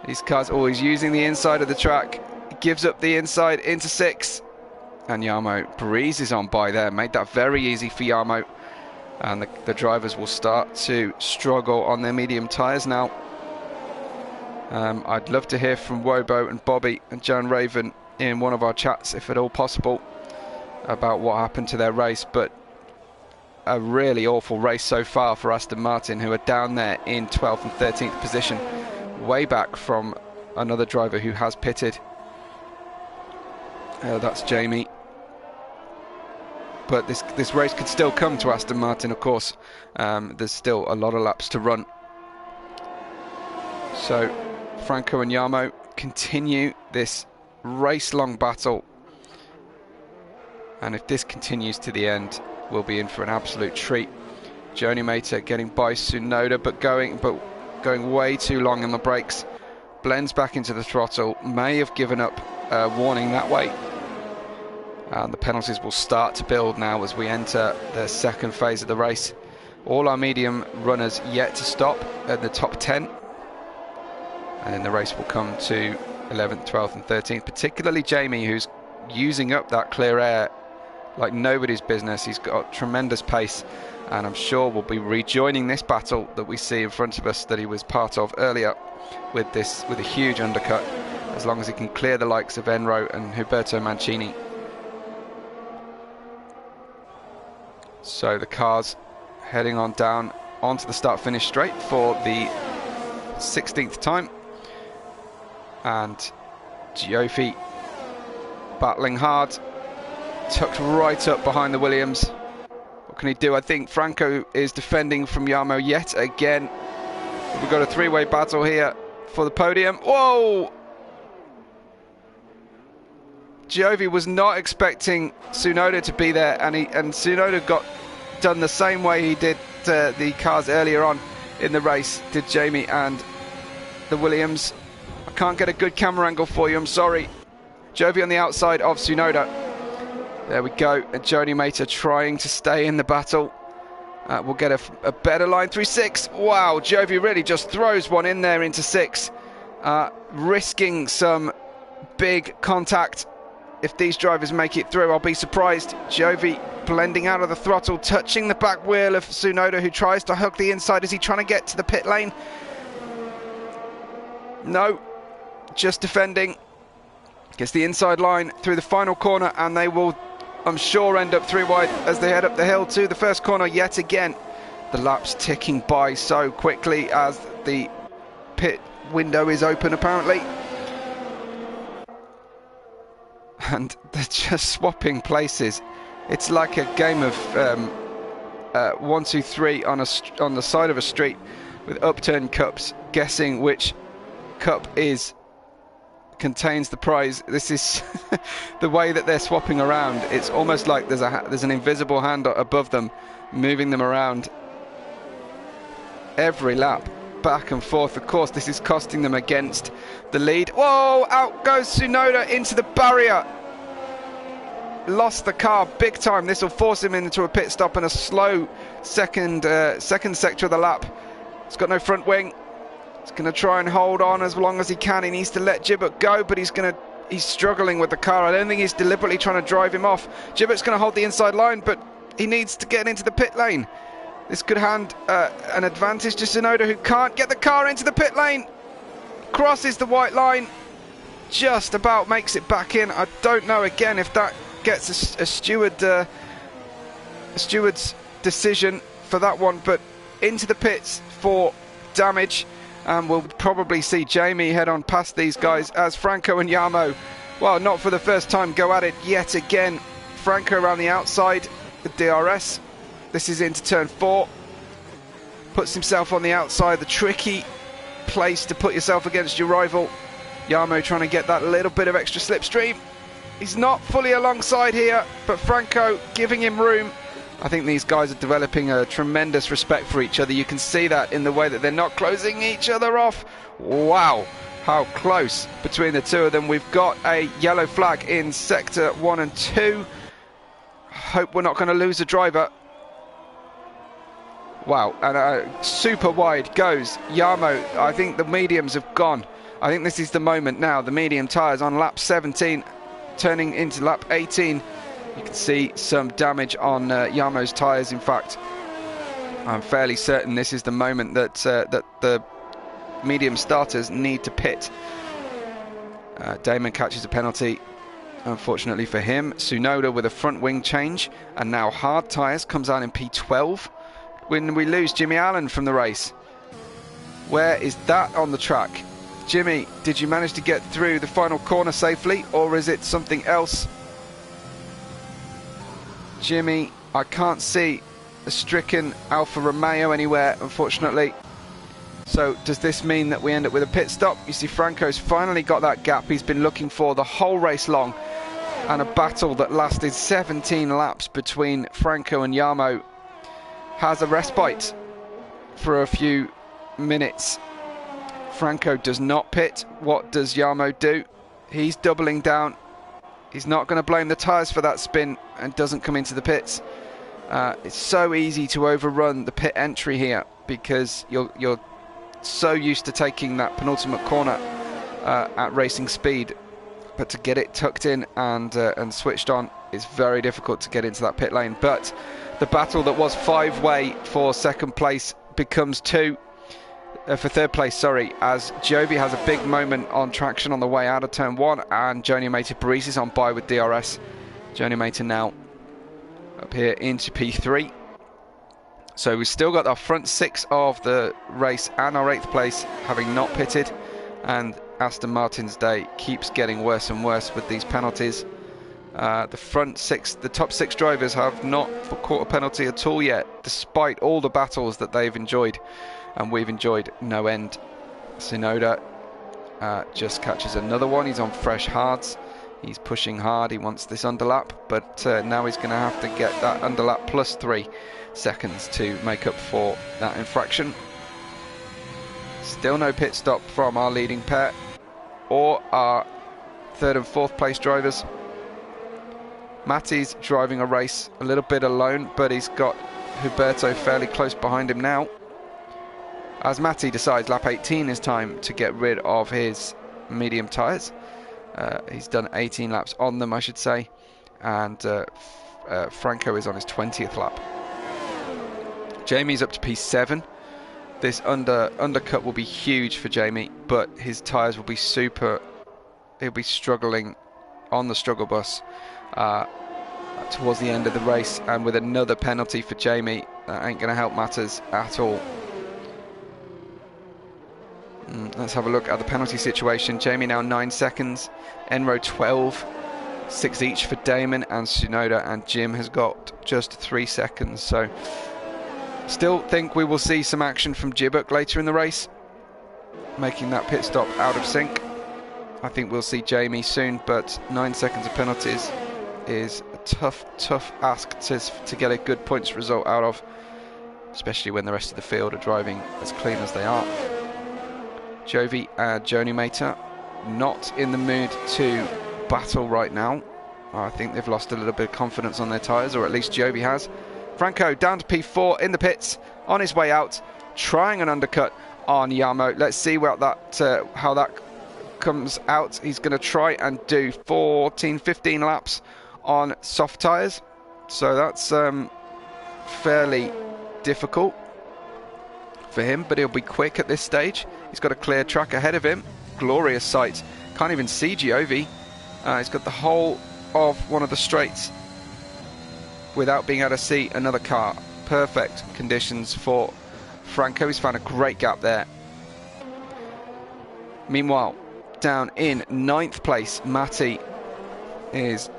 These cars always using the inside of the track. He gives up the inside into 6. And Jarmo breezes on by there. Made that very easy for Jarmo. And the drivers will start to struggle on their medium tyres now. I'd love to hear from Wobo and Bobby and Jan Raven in one of our chats, if at all possible, about what happened to their race. But a really awful race so far for Aston Martin, who are down there in 12th and 13th position, way back from another driver who has pitted. That's Jamie. But this race could still come to Aston Martin, of course. There's still a lot of laps to run. So Franco and Jarmo continue this race-long battle. And if this continues to the end, we'll be in for an absolute treat. Joni Mater getting by Tsunoda, but going way too long on the brakes. Blends back into the throttle. May have given up warning that way. And the penalties will start to build now as we enter the second phase of the race. All our medium runners yet to stop at the top 10. And then the race will come to 11th, 12th and 13th, particularly Jamie, who's using up that clear air like nobody's business. He's got tremendous pace, and I'm sure we'll be rejoining this battle that we see in front of us that he was part of earlier with a huge undercut, as long as he can clear the likes of Enro and Huberto Mancini. So the cars heading on down onto the start-finish straight for the 16th time, and Giofi battling hard, tucked right up behind the Williams. What can he do? I think Franco is defending from Jarmo yet again. We've got a three-way battle here for the podium. Whoa! Giovi was not expecting Tsunoda to be there, and Tsunoda got done the same way he did the cars earlier on in the race, did Jamie and the Williams. I can't get a good camera angle for you, I'm sorry. Giovi on the outside of Tsunoda. There we go, and Joni Mater trying to stay in the battle. We'll get a better line through 6. Wow, Giovi really just throws one in there into 6, risking some big contact. If these drivers make it through, I'll be surprised. Giovi blending out of the throttle, touching the back wheel of Tsunoda, who tries to hug the inside. Is he trying to get to the pit lane? No, just defending. Gets the inside line through the final corner, and they will, I'm sure, end up 3 wide as they head up the hill to the first corner yet again. The laps ticking by so quickly as the pit window is open, apparently. And they're just swapping places. It's like a game of 1, 2, 3 on the side of a street with upturned cups, guessing which cup contains the prize. This is the way that they're swapping around. It's almost like there's an invisible hand above them, moving them around every lap, back and forth. Of course, this is costing them against the lead. Whoa! Out goes Tsunoda into the barrier. Lost the car big time. This will force him into a pit stop and a slow second sector of the lap. He's got no front wing. He's going to try and hold on as long as he can. He needs to let Gibbert go, but he's struggling with the car. I don't think he's deliberately trying to drive him off. Gibbert's going to hold the inside line, but he needs to get into the pit lane. This could hand an advantage to Tsunoda, who can't get the car into the pit lane. Crosses the white line, just about makes it back in. I don't know again if that gets a steward's decision for that one, but into the pits for damage. And we'll probably see Jamie head on past these guys as Franco and Jarmo, well, not for the first time, go at it yet again. Franco around the outside with DRS. This is into turn 4. Puts himself on the outside, the tricky place to put yourself against your rival. Jarmo trying to get that little bit of extra slipstream. He's not fully alongside here, but Franco giving him room. I think these guys are developing a tremendous respect for each other. You can see that in the way that they're not closing each other off. Wow, how close between the two of them. We've got a yellow flag in sector 1 and 2. Hope we're not going to lose a driver. Wow, and super wide goes Jarmo. I think the mediums have gone. I think this is the moment now. The medium tyres on lap 17, turning into lap 18. You can see some damage on Jarmo's tyres. In fact, I'm fairly certain this is the moment that that the medium starters need to pit. Damon catches a penalty, unfortunately for him. Tsunoda with a front wing change, and now hard tyres, comes out in P12. When we lose Jimmy Allen from the race. Where is that on the track? Jimmy, did you manage to get through the final corner safely, or is it something else? Jimmy, I can't see a stricken Alfa Romeo anywhere, unfortunately. So does this mean that we end up with a pit stop? You see Franco's finally got that gap he's been looking for the whole race long, and a battle that lasted 17 laps between Franco and Jarmo has a respite for a few minutes. Franco does not pit. What does Jarmo do? He's doubling down. He's not going to blame the tyres for that spin and doesn't come into the pits. It's so easy to overrun the pit entry here because you're so used to taking that penultimate corner at racing speed, but to get it tucked in and switched on is very difficult to get into that pit lane. But the battle that was 5-way for second place becomes 2 for third place, sorry, as Giovi has a big moment on traction on the way out of turn 1, and Joni Mater breezes on by with DRS. Joni Mater now up here into P3. So we've still got our front 6 of the race and our 8th place having not pitted, and Aston Martin's day keeps getting worse and worse with these penalties. The top 6 drivers have not caught a penalty at all yet, despite all the battles that they've enjoyed and we've enjoyed no end. Tsunoda just catches another one. He's on fresh hards. He's pushing hard. He wants this underlap, but now he's going to have to get that underlap plus 3 seconds to make up for that infraction. Still no pit stop from our leading pair or our 3rd and 4th place drivers. Matti's driving a race a little bit alone, but he's got Huberto fairly close behind him now, as Matti decides lap 18 is time to get rid of his medium tyres. He's done 18 laps on them, I should say, and Franco is on his 20th lap. Jamie's up to P7. This undercut will be huge for Jamie, but his tyres will be super. He'll be struggling on the struggle bus towards the end of the race, and with another penalty for Jamie, that ain't going to help matters at all. Let's have a look at the penalty situation. Jamie now 9 seconds, Enro 12, 6 each for Damon, and Tsunoda and Jim has got just 3 seconds. So still think we will see some action from Jibuk later in the race, making that pit stop out of sync. I think we'll see Jamie soon, but 9 seconds of penalties is a tough ask to get a good points result out of, especially when the rest of the field are driving as clean as they are. Jovi and Joni Mater not in the mood to battle right now. I think they've lost a little bit of confidence on their tyres, or at least Jovi has. Franco down to P4 in the pits, on his way out, trying an undercut on Yamo. Let's see what that how that comes out. He's going to try and do 15 laps on soft tyres, so that's fairly difficult for him, but he'll be quick at this stage. He's got a clear track ahead of him. Glorious sight. Can't even see Giovi. He's got the whole of one of the straights without being able to see another car. Perfect conditions for Franco. He's found a great gap there. Meanwhile, down in 9th place, Matti is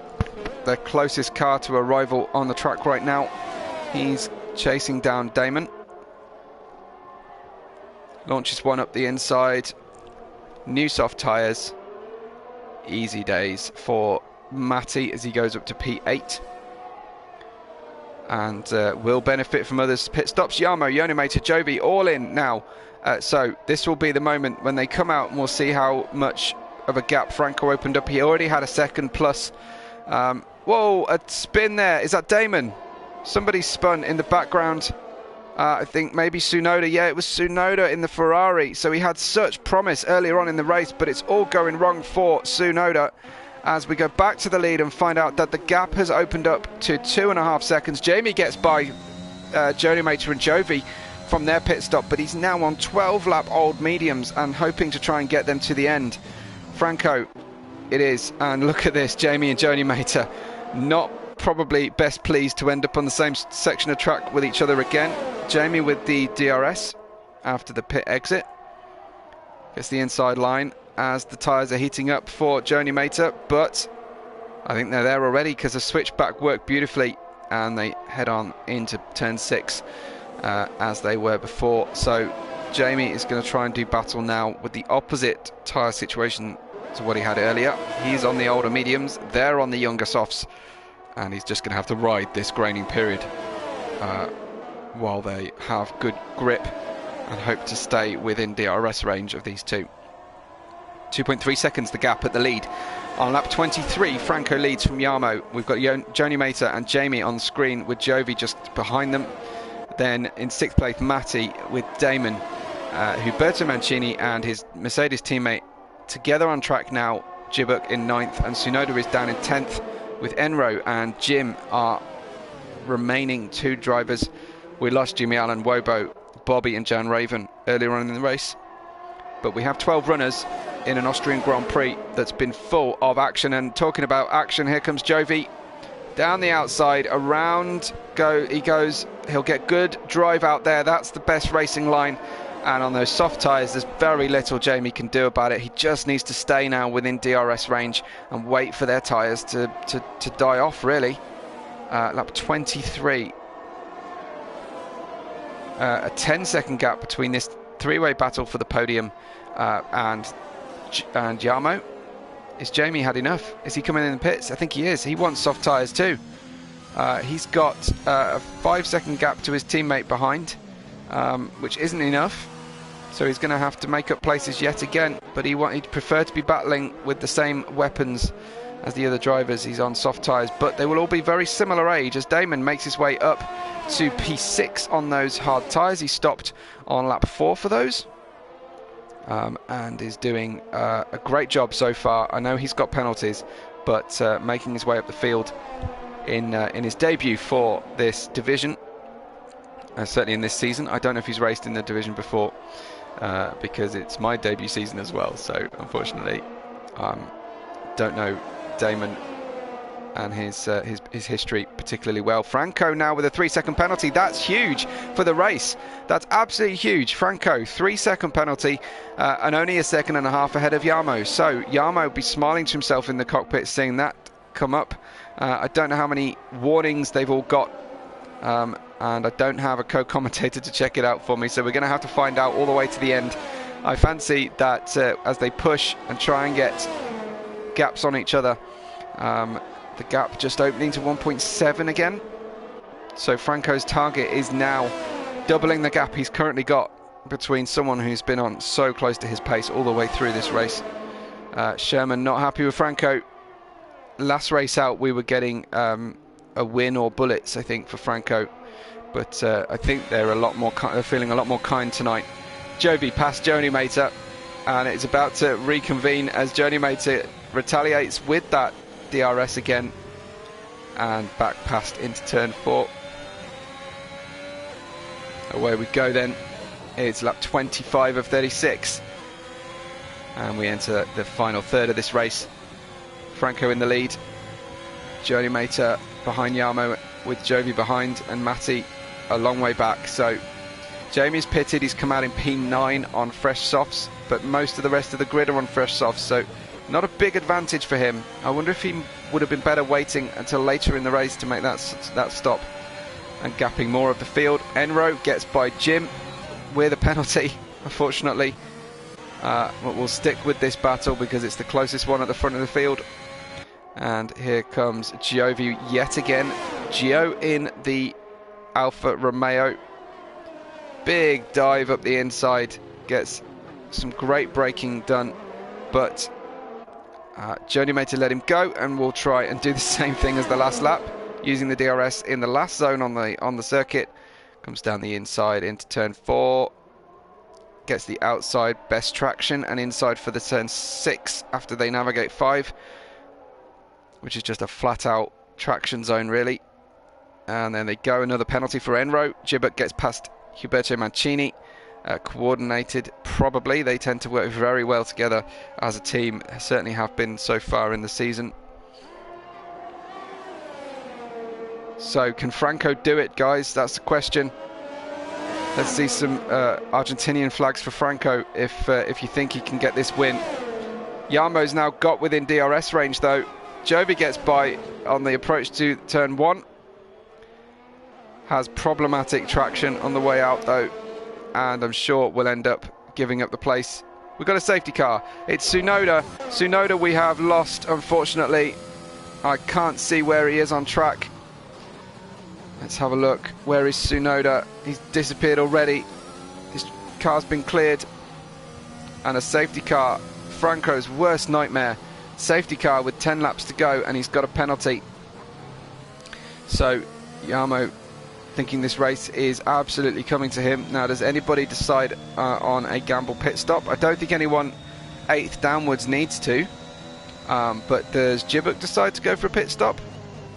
the closest car to a rival on the track right now. He's chasing down Damon. Launches one up the inside. New soft tyres. Easy days for Matti as he goes up to P8. And will benefit from others' pit stops. Yamo, Yonimator, Jovi all in now. So this will be the moment when they come out, and we'll see how much of a gap Franco opened up. He already had a second plus. Whoa, a spin there. Is that Damon? Somebody spun in the background. I think maybe Tsunoda. Yeah, it was Tsunoda in the Ferrari. So he had such promise earlier on in the race, but it's all going wrong for Tsunoda as we go back to the lead and find out that the gap has opened up to 2.5 seconds. Jamie gets by Joni Mater and Jovi from their pit stop, but he's now on 12 lap old mediums and hoping to try and get them to the end. Franco it is, and look at this, Jamie and Joni Mater not probably best pleased to end up on the same section of track with each other again. Jamie with the DRS after the pit exit gets the inside line as the tyres are heating up for Joni Mater, but I think they're there already because the switchback worked beautifully and they head on into turn 6 as they were before. So Jamie is going to try and do battle now with the opposite tyre situation to what he had earlier. He's on the older mediums, they're on the younger softs, and he's just going to have to ride this graining period while they have good grip and hope to stay within DRS range of these two. 2.3 seconds the gap at the lead. On lap 23, Franco leads from Yamo. We've got Joni Mater and Jamie on screen with Jovi just behind them. Then in 6th place, Matti with Damon, Huberto Mancini and his Mercedes teammate together on track now. Jibuk in 9th and Tsunoda is down in 10th with Enro and Jim are remaining 2 drivers. We lost Jimmy Allen, Wobo, Bobby and Jan Raven earlier on in the race. But we have 12 runners in an Austrian Grand Prix that's been full of action. And talking about action, here comes Jovi down the outside, around he goes. He'll get good drive out there. That's the best racing line. And on those soft tyres, there's very little Jamie can do about it. He just needs to stay now within DRS range and wait for their tyres to die off, really. Lap 23. a 10-second gap between this three-way battle for the podium and Jarmo. Is Jamie had enough? Is he coming in the pits? I think he is. He wants soft tyres too. He's got a 5-second gap to his teammate behind, which isn't enough. So he's going to have to make up places yet again. But he'd prefer to be battling with the same weapons as the other drivers. He's on soft tyres, but they will all be very similar age as Damon makes his way up to P6 on those hard tyres. He stopped on lap 4 for those. And is doing a great job so far. I know he's got penalties, but making his way up the field in his debut for this division, certainly in this season. I don't know if he's raced in the division before, because it's my debut season as well. So unfortunately, don't know Damon and his history particularly well. Franco now with a 3-second penalty. That's huge for the race. That's absolutely huge. Franco, 3-second penalty, and only a 1.5 seconds ahead of Jarmo. So Jarmo will be smiling to himself in the cockpit seeing that come up. I don't know how many warnings they've all got, and I don't have a co-commentator to check it out for me, so we're going to have to find out all the way to the end. I fancy that as they push and try and get gaps on each other, the gap just opening to 1.7 again. So Franco's target is now doubling the gap he's currently got between someone who's been on so close to his pace all the way through this race. Sherman not happy with Franco. Last race out we were getting a win or bullets, I think, for Franco, but I think they're feeling a lot more kind tonight. Jovi past Joni Mater, and it's about to reconvene as Joni Mater retaliates with that DRS again and back past into turn 4. Away we go then. It's lap 25 of 36 and we enter the final third of this race. Franco in the lead, Joni Mater behind Jarmo with Jovi behind, and Matty a long way back. So Jamie's pitted, he's come out in P9 on fresh softs, but most of the rest of the grid are on fresh softs, so not a big advantage for him. I wonder if he would have been better waiting until later in the race to make that stop and gapping more of the field. Enro gets by Jim with a penalty, unfortunately. But we'll stick with this battle because it's the closest one at the front of the field. And here comes Giovi yet again. Gio in the Alfa Romeo. Big dive up the inside. Gets some great braking done, but Joni Mater let him go, and we'll try and do the same thing as the last lap, using the DRS in the last zone on the circuit. Comes down the inside into turn 4, gets the outside best traction, and inside for the turn 6 after they navigate 5, which is just a flat out traction zone really. And then they go, another penalty for Enro. Gibbert gets past Huberto Mancini. Coordinated, probably. They tend to work very well together as a team, certainly have been so far in the season. So can Franco do it, guys? That's the question. Let's see some Argentinian flags for Franco if you think he can get this win. Jarmo's now got within DRS range though. Jovi gets by on the approach to turn 1. Has problematic traction on the way out though, and I'm sure we'll end up giving up the place. We've got a safety car. It's Tsunoda. Tsunoda we have lost, unfortunately. I can't see where he is on track. Let's have a look. Where is Tsunoda? He's disappeared already. His car's been cleared. And a safety car. Franco's worst nightmare. Safety car with 10 laps to go, and he's got a penalty. So Jarmo thinking this race is absolutely coming to him. Now, does anybody decide on a gamble pit stop? I don't think anyone 8th downwards needs to. But does Gibbert decide to go for a pit stop?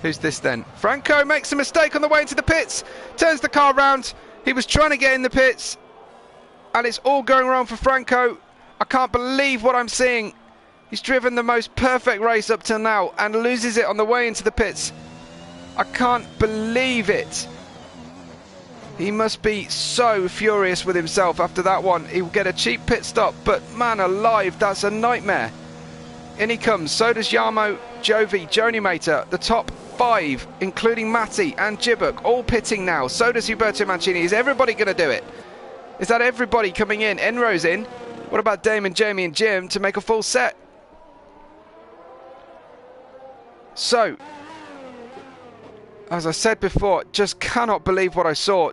Who's this then? Franco makes a mistake on the way into the pits. Turns the car round. He was trying to get in the pits. And it's all going wrong for Franco. I can't believe what I'm seeing. He's driven the most perfect race up till now and loses it on the way into the pits. I can't believe it. He must be so furious with himself after that one. He'll get a cheap pit stop, but man alive, that's a nightmare. In he comes, so does Jarmo, Jovi, Joni Mater, the top 5, including Matti and Jibuk, all pitting now. So does Huberto Mancini. Is everybody going to do it? Is that everybody coming in? Enro's in. What about Damon, Jamie and Jim to make a full set? So, as I said before, just cannot believe what I saw.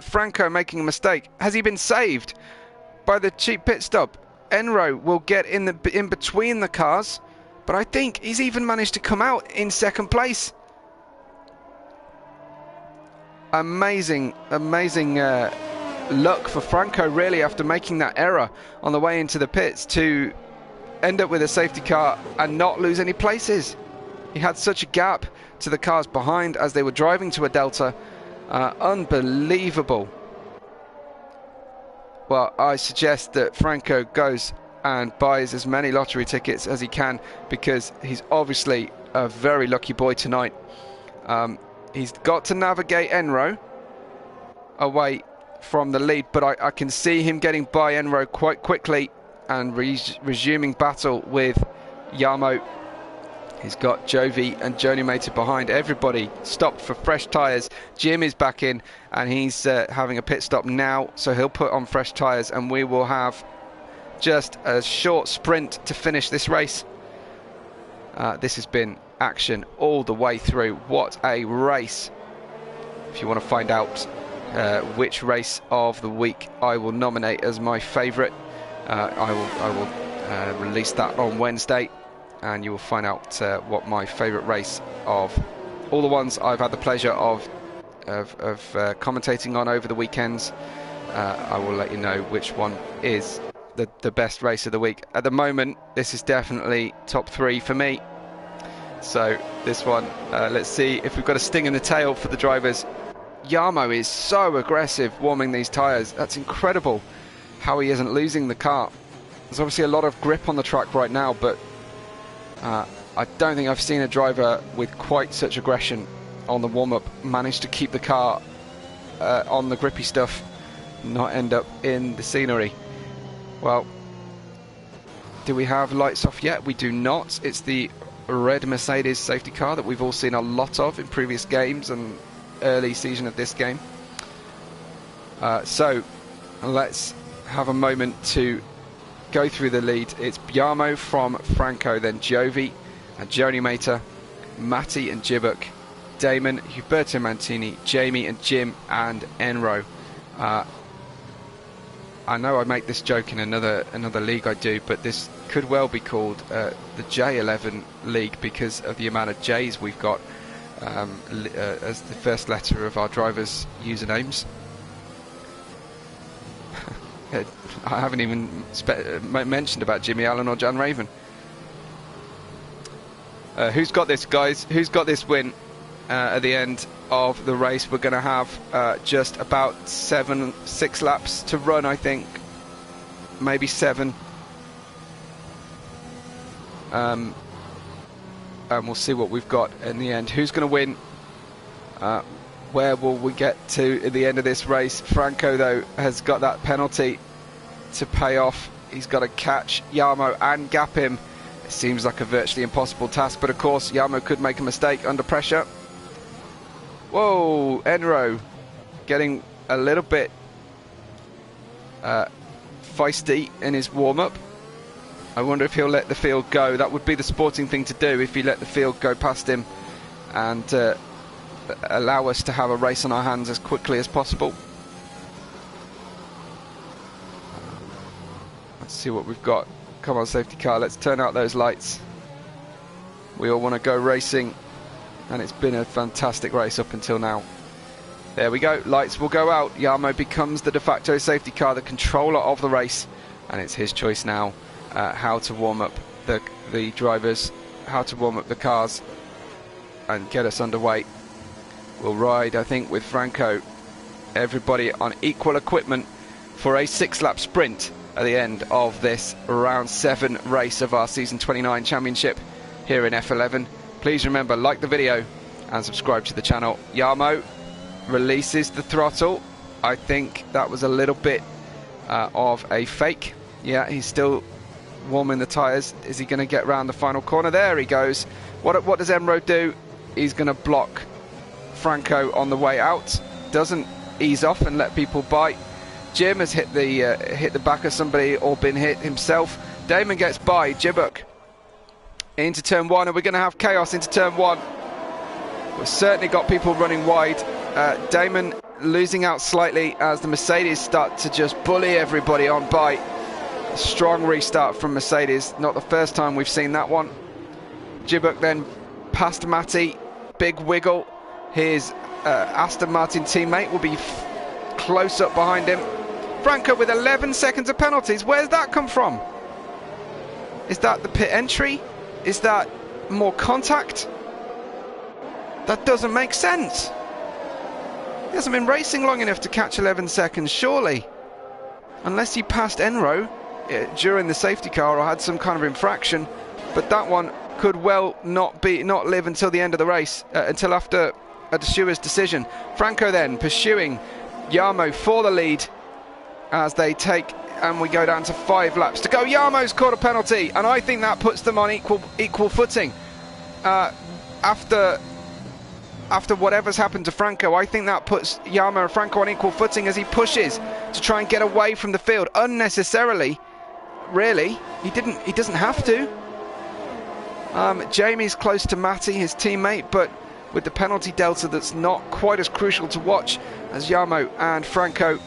Franco making a mistake. Has he been saved by the cheap pit stop? Enro will get in between the cars, but I think he's even managed to come out in second place. Amazing luck for Franco, really, after making that error on the way into the pits to end up with a safety car and not lose any places. He had such a gap to the cars behind as they were driving to a delta. Unbelievable. Well, I suggest that Franco goes and buys as many lottery tickets as he can, because he's obviously a very lucky boy tonight. He's got to navigate Enro away from the lead, but I can see him getting by Enro quite quickly and resuming battle with Jarmo. He's got Jovi and Joni Mater behind. Everybody stopped for fresh tyres. Jim is back in and he's having a pit stop now, so he'll put on fresh tyres and we will have just a short sprint to finish this race. This has been action all the way through. What a race. If you want to find out which race of the week I will nominate as my favourite, I will release that on Wednesday, and you will find out what my favourite race of all the ones I've had the pleasure of commentating on over the weekends. I will let you know which one is the best race of the week. At the moment, this is definitely top 3 for me. So this one, let's see if we've got a sting in the tail for the drivers. Jarmo is so aggressive warming these tyres. That's incredible how he isn't losing the car. There's obviously a lot of grip on the track right now, but I don't think I've seen a driver with quite such aggression on the warm-up manage to keep the car on the grippy stuff, not end up in the scenery. Well, do we have lights off yet? We do not. It's the red Mercedes safety car that we've all seen a lot of in previous games and early season of this game. So let's have a moment to go through the lead. It's Jarmo from Franco, then Jovi and Joni Mater, Matti and Jibuk, Damon, Huberto Mancini, Jamie and Jim and Enro. I know I make this joke in another league I do, but this could well be called the J11 league because of the amount of J's we've got as the first letter of our drivers' usernames. I haven't even mentioned about Jimmy Allen or Jan Raven. Who's got this, guys? Who's got this win at the end of the race? We're going to have just about 6 laps to run, I think. Maybe 7. And we'll see what we've got in the end. Who's going to win? Where will we get to at the end of this race? Franco, though, has got that penalty to pay off. He's got to catch Jarmo and gap him. It seems like a virtually impossible task, but of course Jarmo could make a mistake under pressure. Whoa, Enro getting a little bit feisty in his warm-up. I wonder if he'll let the field go. That would be the sporting thing to do, if he let the field go past him and allow us to have a race on our hands as quickly as possible. Let's see what we've got. Come on, safety car, let's turn out those lights. We all want to go racing, and it's been a fantastic race up until now. There we go, lights will go out. Jarmo becomes the de facto safety car, the controller of the race, and it's his choice now how to warm up the drivers, how to warm up the cars and get us underway. We'll ride, I think, with Franco, everybody on equal equipment for a 6-lap sprint at the end of this round 7 race of our season 29 championship here in F11. Please remember, like the video and subscribe to the channel. Jarmo releases the throttle. I think that was a little bit of a fake. Yeah, he's still warming the tyres. Is he going to get round the final corner? There he goes. What does Enro do? he's going to block Franco on the way out. Doesn't ease off and let people by. Jim has hit the back of somebody or been hit himself. Damon gets by. Jibbuck into turn 1, and we're going to have chaos into turn 1. We've certainly got people running wide. Damon losing out slightly as the Mercedes start to just bully everybody on by. A strong restart from Mercedes. Not the first time we've seen that one. Jibbuck then past Matty. Big wiggle. His Aston Martin teammate will be close up behind him. Franco with 11 seconds of penalties. Where's that come from? Is that the pit entry? Is that more contact? That doesn't make sense. He hasn't been racing long enough to catch 11 seconds, surely. Unless he passed Enro during the safety car or had some kind of infraction. But that one could well not live until the end of the race, until after a stewards decision. Franco then pursuing Jarmo for the lead as they take, and we go down to 5 laps to go. Jarmo's caught a penalty, and I think that puts them on equal footing. After whatever's happened to Franco, I think that puts Jarmo and Franco on equal footing as he pushes to try and get away from the field unnecessarily. Really, he doesn't have to. Jamie's close to Matty, his teammate, but with the penalty delta that's not quite as crucial to watch as Jarmo and Franco.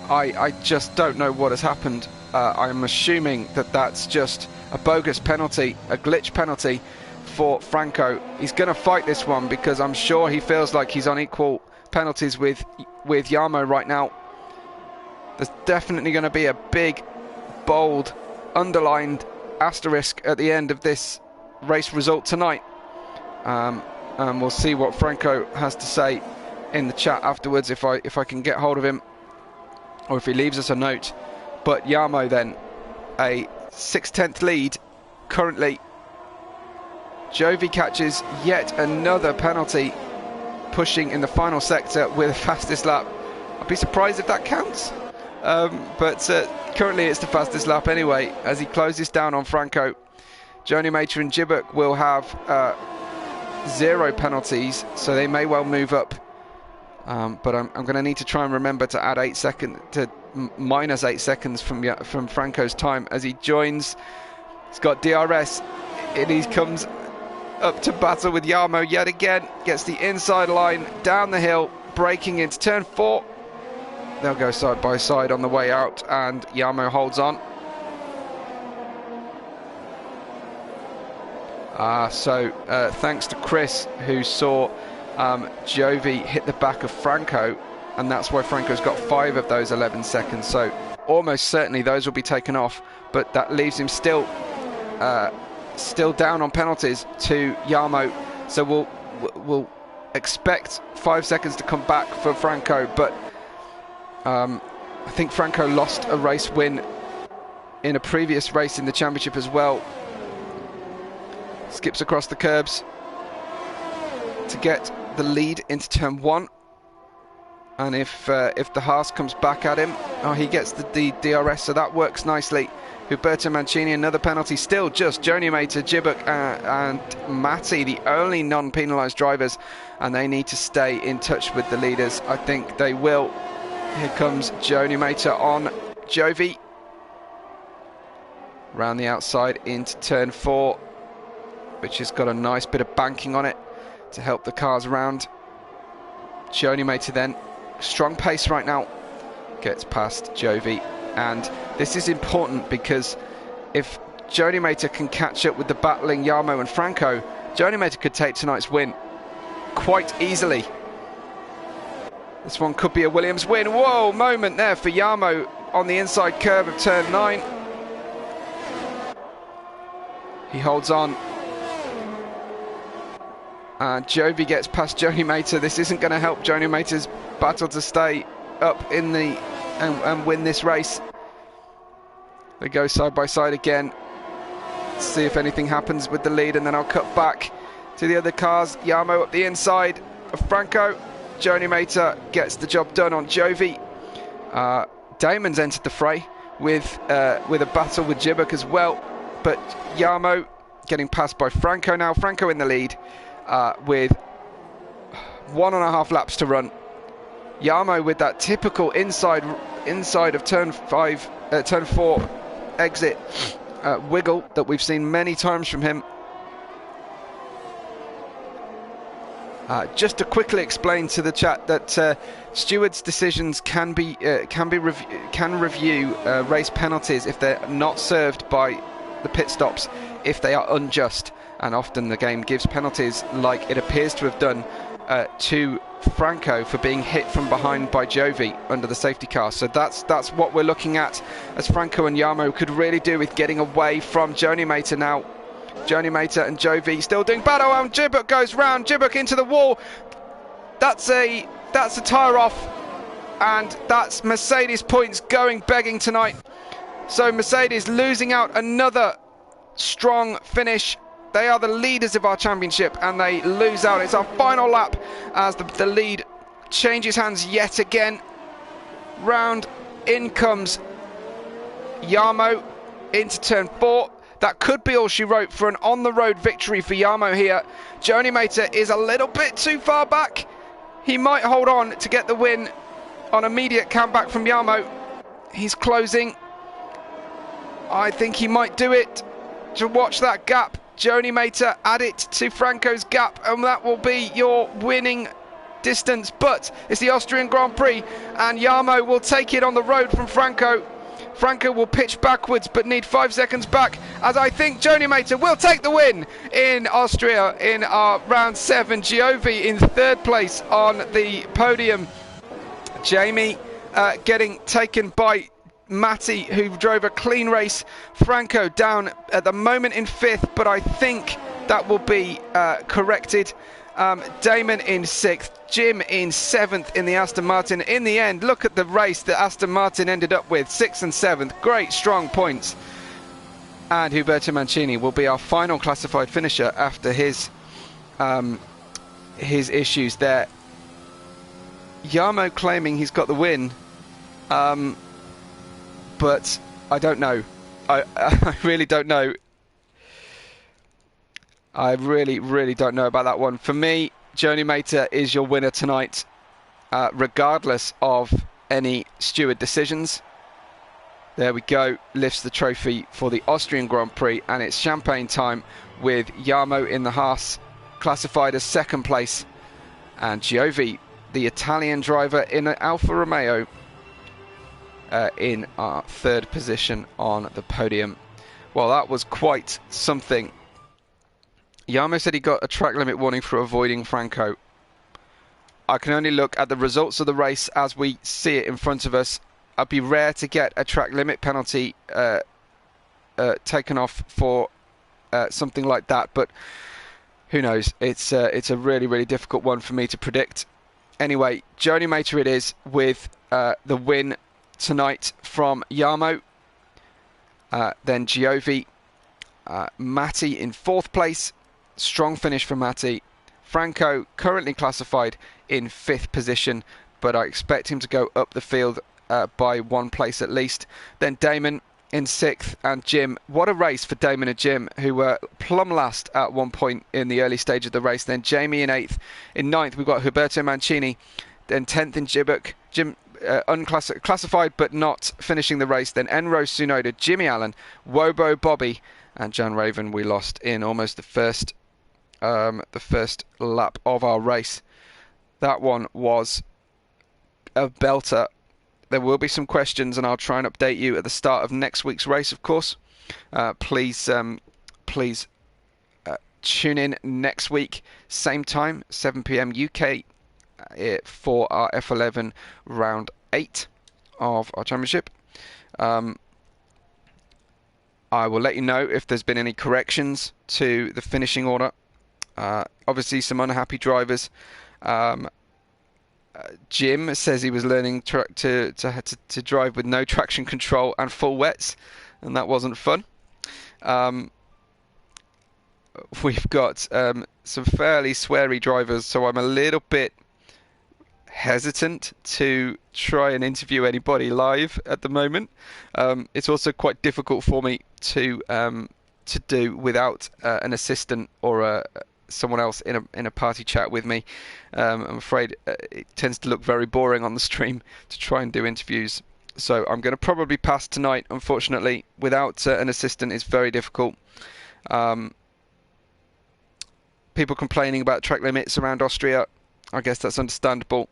I just don't know what has happened. I'm assuming that that's just a bogus penalty, a glitch penalty for Franco. He's going to fight this one because I'm sure he feels like he's on equal penalties with Jarmo right now. There's definitely going to be a big, bold, underlined asterisk at the end of this race result tonight. And we'll see what Franco has to say in the chat afterwards if I can get hold of him, or if he leaves us a note. But Jarmo then, a 6/10 lead currently. Jovi catches yet another penalty, pushing in the final sector with the fastest lap. I'd be surprised if that counts. But currently it's the fastest lap anyway, as he closes down on Franco. Joni Mater and Jibbuck will have 0 penalties, so they may well move up. But I'm going to need to try and remember to add 8 seconds, to minus 8 seconds from Franco's time as he joins. He's got DRS, and he comes up to battle with Jarmo yet again. Gets the inside line down the hill, braking into turn 4. They'll go side by side on the way out, and Jarmo holds on. So thanks to Chris, who saw Jovi hit the back of Franco, and that's why Franco's got 5 of those 11 seconds. So almost certainly those will be taken off, but that leaves him still down on penalties to Jarmo. So we'll expect 5 seconds to come back for Franco, but I think Franco lost a race win in a previous race in the championship as well. Skips across the curbs to get the lead into turn 1, and if the Haas comes back at him, he gets the DRS, so that works nicely. Huberto Mancini, another penalty. Still just Joni Mater, Jibbuck and Matty, the only non-penalised drivers, and they need to stay in touch with the leaders. I think they will. Here comes Joni Mater on Jovi. Round the outside into turn 4, which has got a nice bit of banking on it to help the cars around. Joni Mater then, strong pace right now, gets past Jovi. And this is important because if Joni Mater can catch up with the battling Jarmo and Franco, Joni Mater could take tonight's win quite easily. This one could be a Williams win. Whoa, moment there for Jarmo on the inside curve of turn 9. He holds on. And Jovi gets past Joni Mater. This isn't going to help Joni Mater's battle to stay up in the and win this race. They go side by side again. See if anything happens with the lead, and then I'll cut back to the other cars. Jarmo up the inside of Franco. Joni Mater gets the job done on Jovi. Damon's entered the fray with a battle with Jibbuck as well, but Jarmo getting passed by Franco now. Franco in the lead with 1.5 laps to run. Jarmo with that typical inside of turn 4 exit wiggle that we've seen many times from him. Just to quickly explain to the chat that stewards' decisions can review race penalties if they're not served by the pit stops, if they are unjust, and often the game gives penalties, like it appears to have done to Franco for being hit from behind by Jovi under the safety car. So that's what we're looking at, as Franco and Jarmo could really do with getting away from Joni Mater now. Joni Mater and Jovi still doing battle, and Jibuk goes round. Jibuk into the wall. That's a tyre off, and that's Mercedes points going begging tonight. So Mercedes losing out another strong finish. They are the leaders of our championship, and they lose out. It's our final lap as the lead changes hands yet again. Round in comes Jarmo into turn 4. That could be all she wrote for an on-the-road victory for Jarmo here. Joni Mater is a little bit too far back. He might hold on to get the win on immediate comeback from Jarmo. He's closing. I think he might do it. To watch that gap. Joni Mater add it to Franco's gap, and that will be your winning distance. But it's the Austrian Grand Prix, and Jarmo will take it on the road from Franco. Franco will pitch backwards but need 5 seconds back, as I think Joni Mater will take the win in Austria in our round 7. Giovi in 3rd place on the podium. Jamie getting taken by Matti, who drove a clean race. Franco down at the moment in 5th, but I think that will be corrected. Damon in 6th, Jim in 7th in the Aston Martin. In the end, look at the race that Aston Martin ended up with, 6th and 7th. Great strong points. And Huberto Mancini will be our final classified finisher after his issues there. Jarmo claiming he's got the win, but I don't know. I really don't know. I really don't know about that one. For me, Joni Mater is your winner tonight, regardless of any steward decisions. There we go, lifts the trophy for the Austrian Grand Prix, and it's champagne time with Jarmo in the Haas, classified as 2nd place, and Giovi, the Italian driver in an Alfa Romeo, in our 3rd position on the podium. Well, that was quite something. Jarmo said he got a track limit warning for avoiding Franco. I can only look at the results of the race as we see it in front of us. I'd be rare to get a track limit penalty taken off for something like that, but who knows? It's a really difficult one for me to predict. Anyway, Joni Mater it is, with the win tonight from Jarmo. Then Giovi, Matti in 4th place. Strong finish for Matti. Franco currently classified in 5th position, but I expect him to go up the field by 1 place at least. Then Damon in 6th, and Jim. What a race for Damon and Jim, who were plumb last at one point in the early stage of the race. Then Jamie in 8th. In 9th, we've got Huberto Mancini. Then 10th in Jibuk. Jim classified but not finishing the race. Then Enro Tsunoda, Jimmy Allen, Wobo Bobby, and Jan Raven we lost in almost the first lap of our race. That one was a belter. There will be some questions, and I'll try and update you at the start of next week's race, of course. Please tune in next week, same time, 7 p.m. UK, for our F11 round 8 of our championship. I will let you know if there's been any corrections to the finishing order. Obviously, some unhappy drivers. Jim says he was learning to drive with no traction control and full wets, and that wasn't fun. We've got some fairly sweary drivers, so I'm a little bit hesitant to try and interview anybody live at the moment. It's also quite difficult for me to to do without an assistant or someone else in a party chat with me. I'm afraid it tends to look very boring on the stream to try and do interviews. So I'm going to probably pass tonight, unfortunately. Without an assistant, it's very difficult. People complaining about track limits around Austria. I guess that's understandable.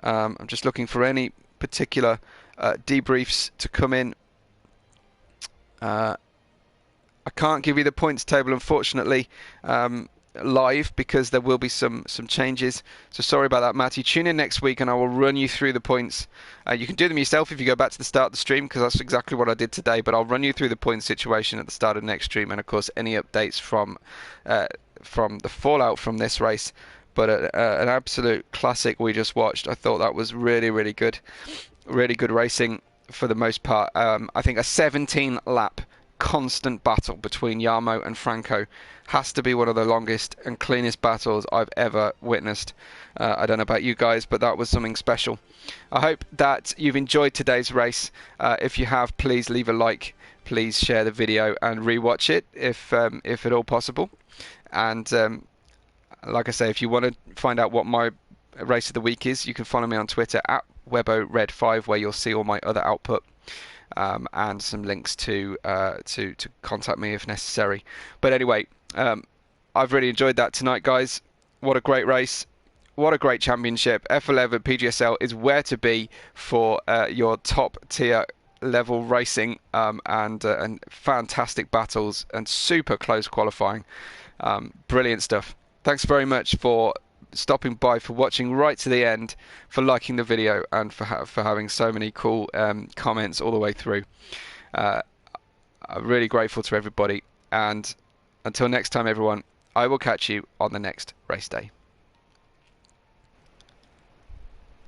I'm just looking for any particular debriefs to come in. I can't give you the points table, unfortunately, live, because there will be some changes. So sorry about that, Matty. Tune in next week and I will run you through the points. You can do them yourself if you go back to the start of the stream, because that's exactly what I did today. But I'll run you through the point situation at the start of next stream, and of course any updates from the fallout from this race. But an absolute classic we just watched. I thought that was really, really good racing for the most part. I think a 17 lap constant battle between Jarmo and Franco has to be one of the longest and cleanest battles I've ever witnessed. I don't know about you guys, but that was something special. I hope that you've enjoyed today's race. If you have, please leave a like, please share the video and rewatch it if at all possible. And like I say, if you want to find out what my race of the week is, you can follow me on Twitter at WebboRed5, where you'll see all my other output. And some links to contact me if necessary. But anyway, I've really enjoyed that tonight, guys. What a great race. What a great championship. F11 PGSL is where to be for your top tier level racing, and fantastic battles and super close qualifying. Brilliant stuff. Thanks very much for stopping by, for watching right to the end, for liking the video, and for having so many cool comments all the way through. I'm really grateful to everybody, and until next time, everyone, I will catch you on the next race day.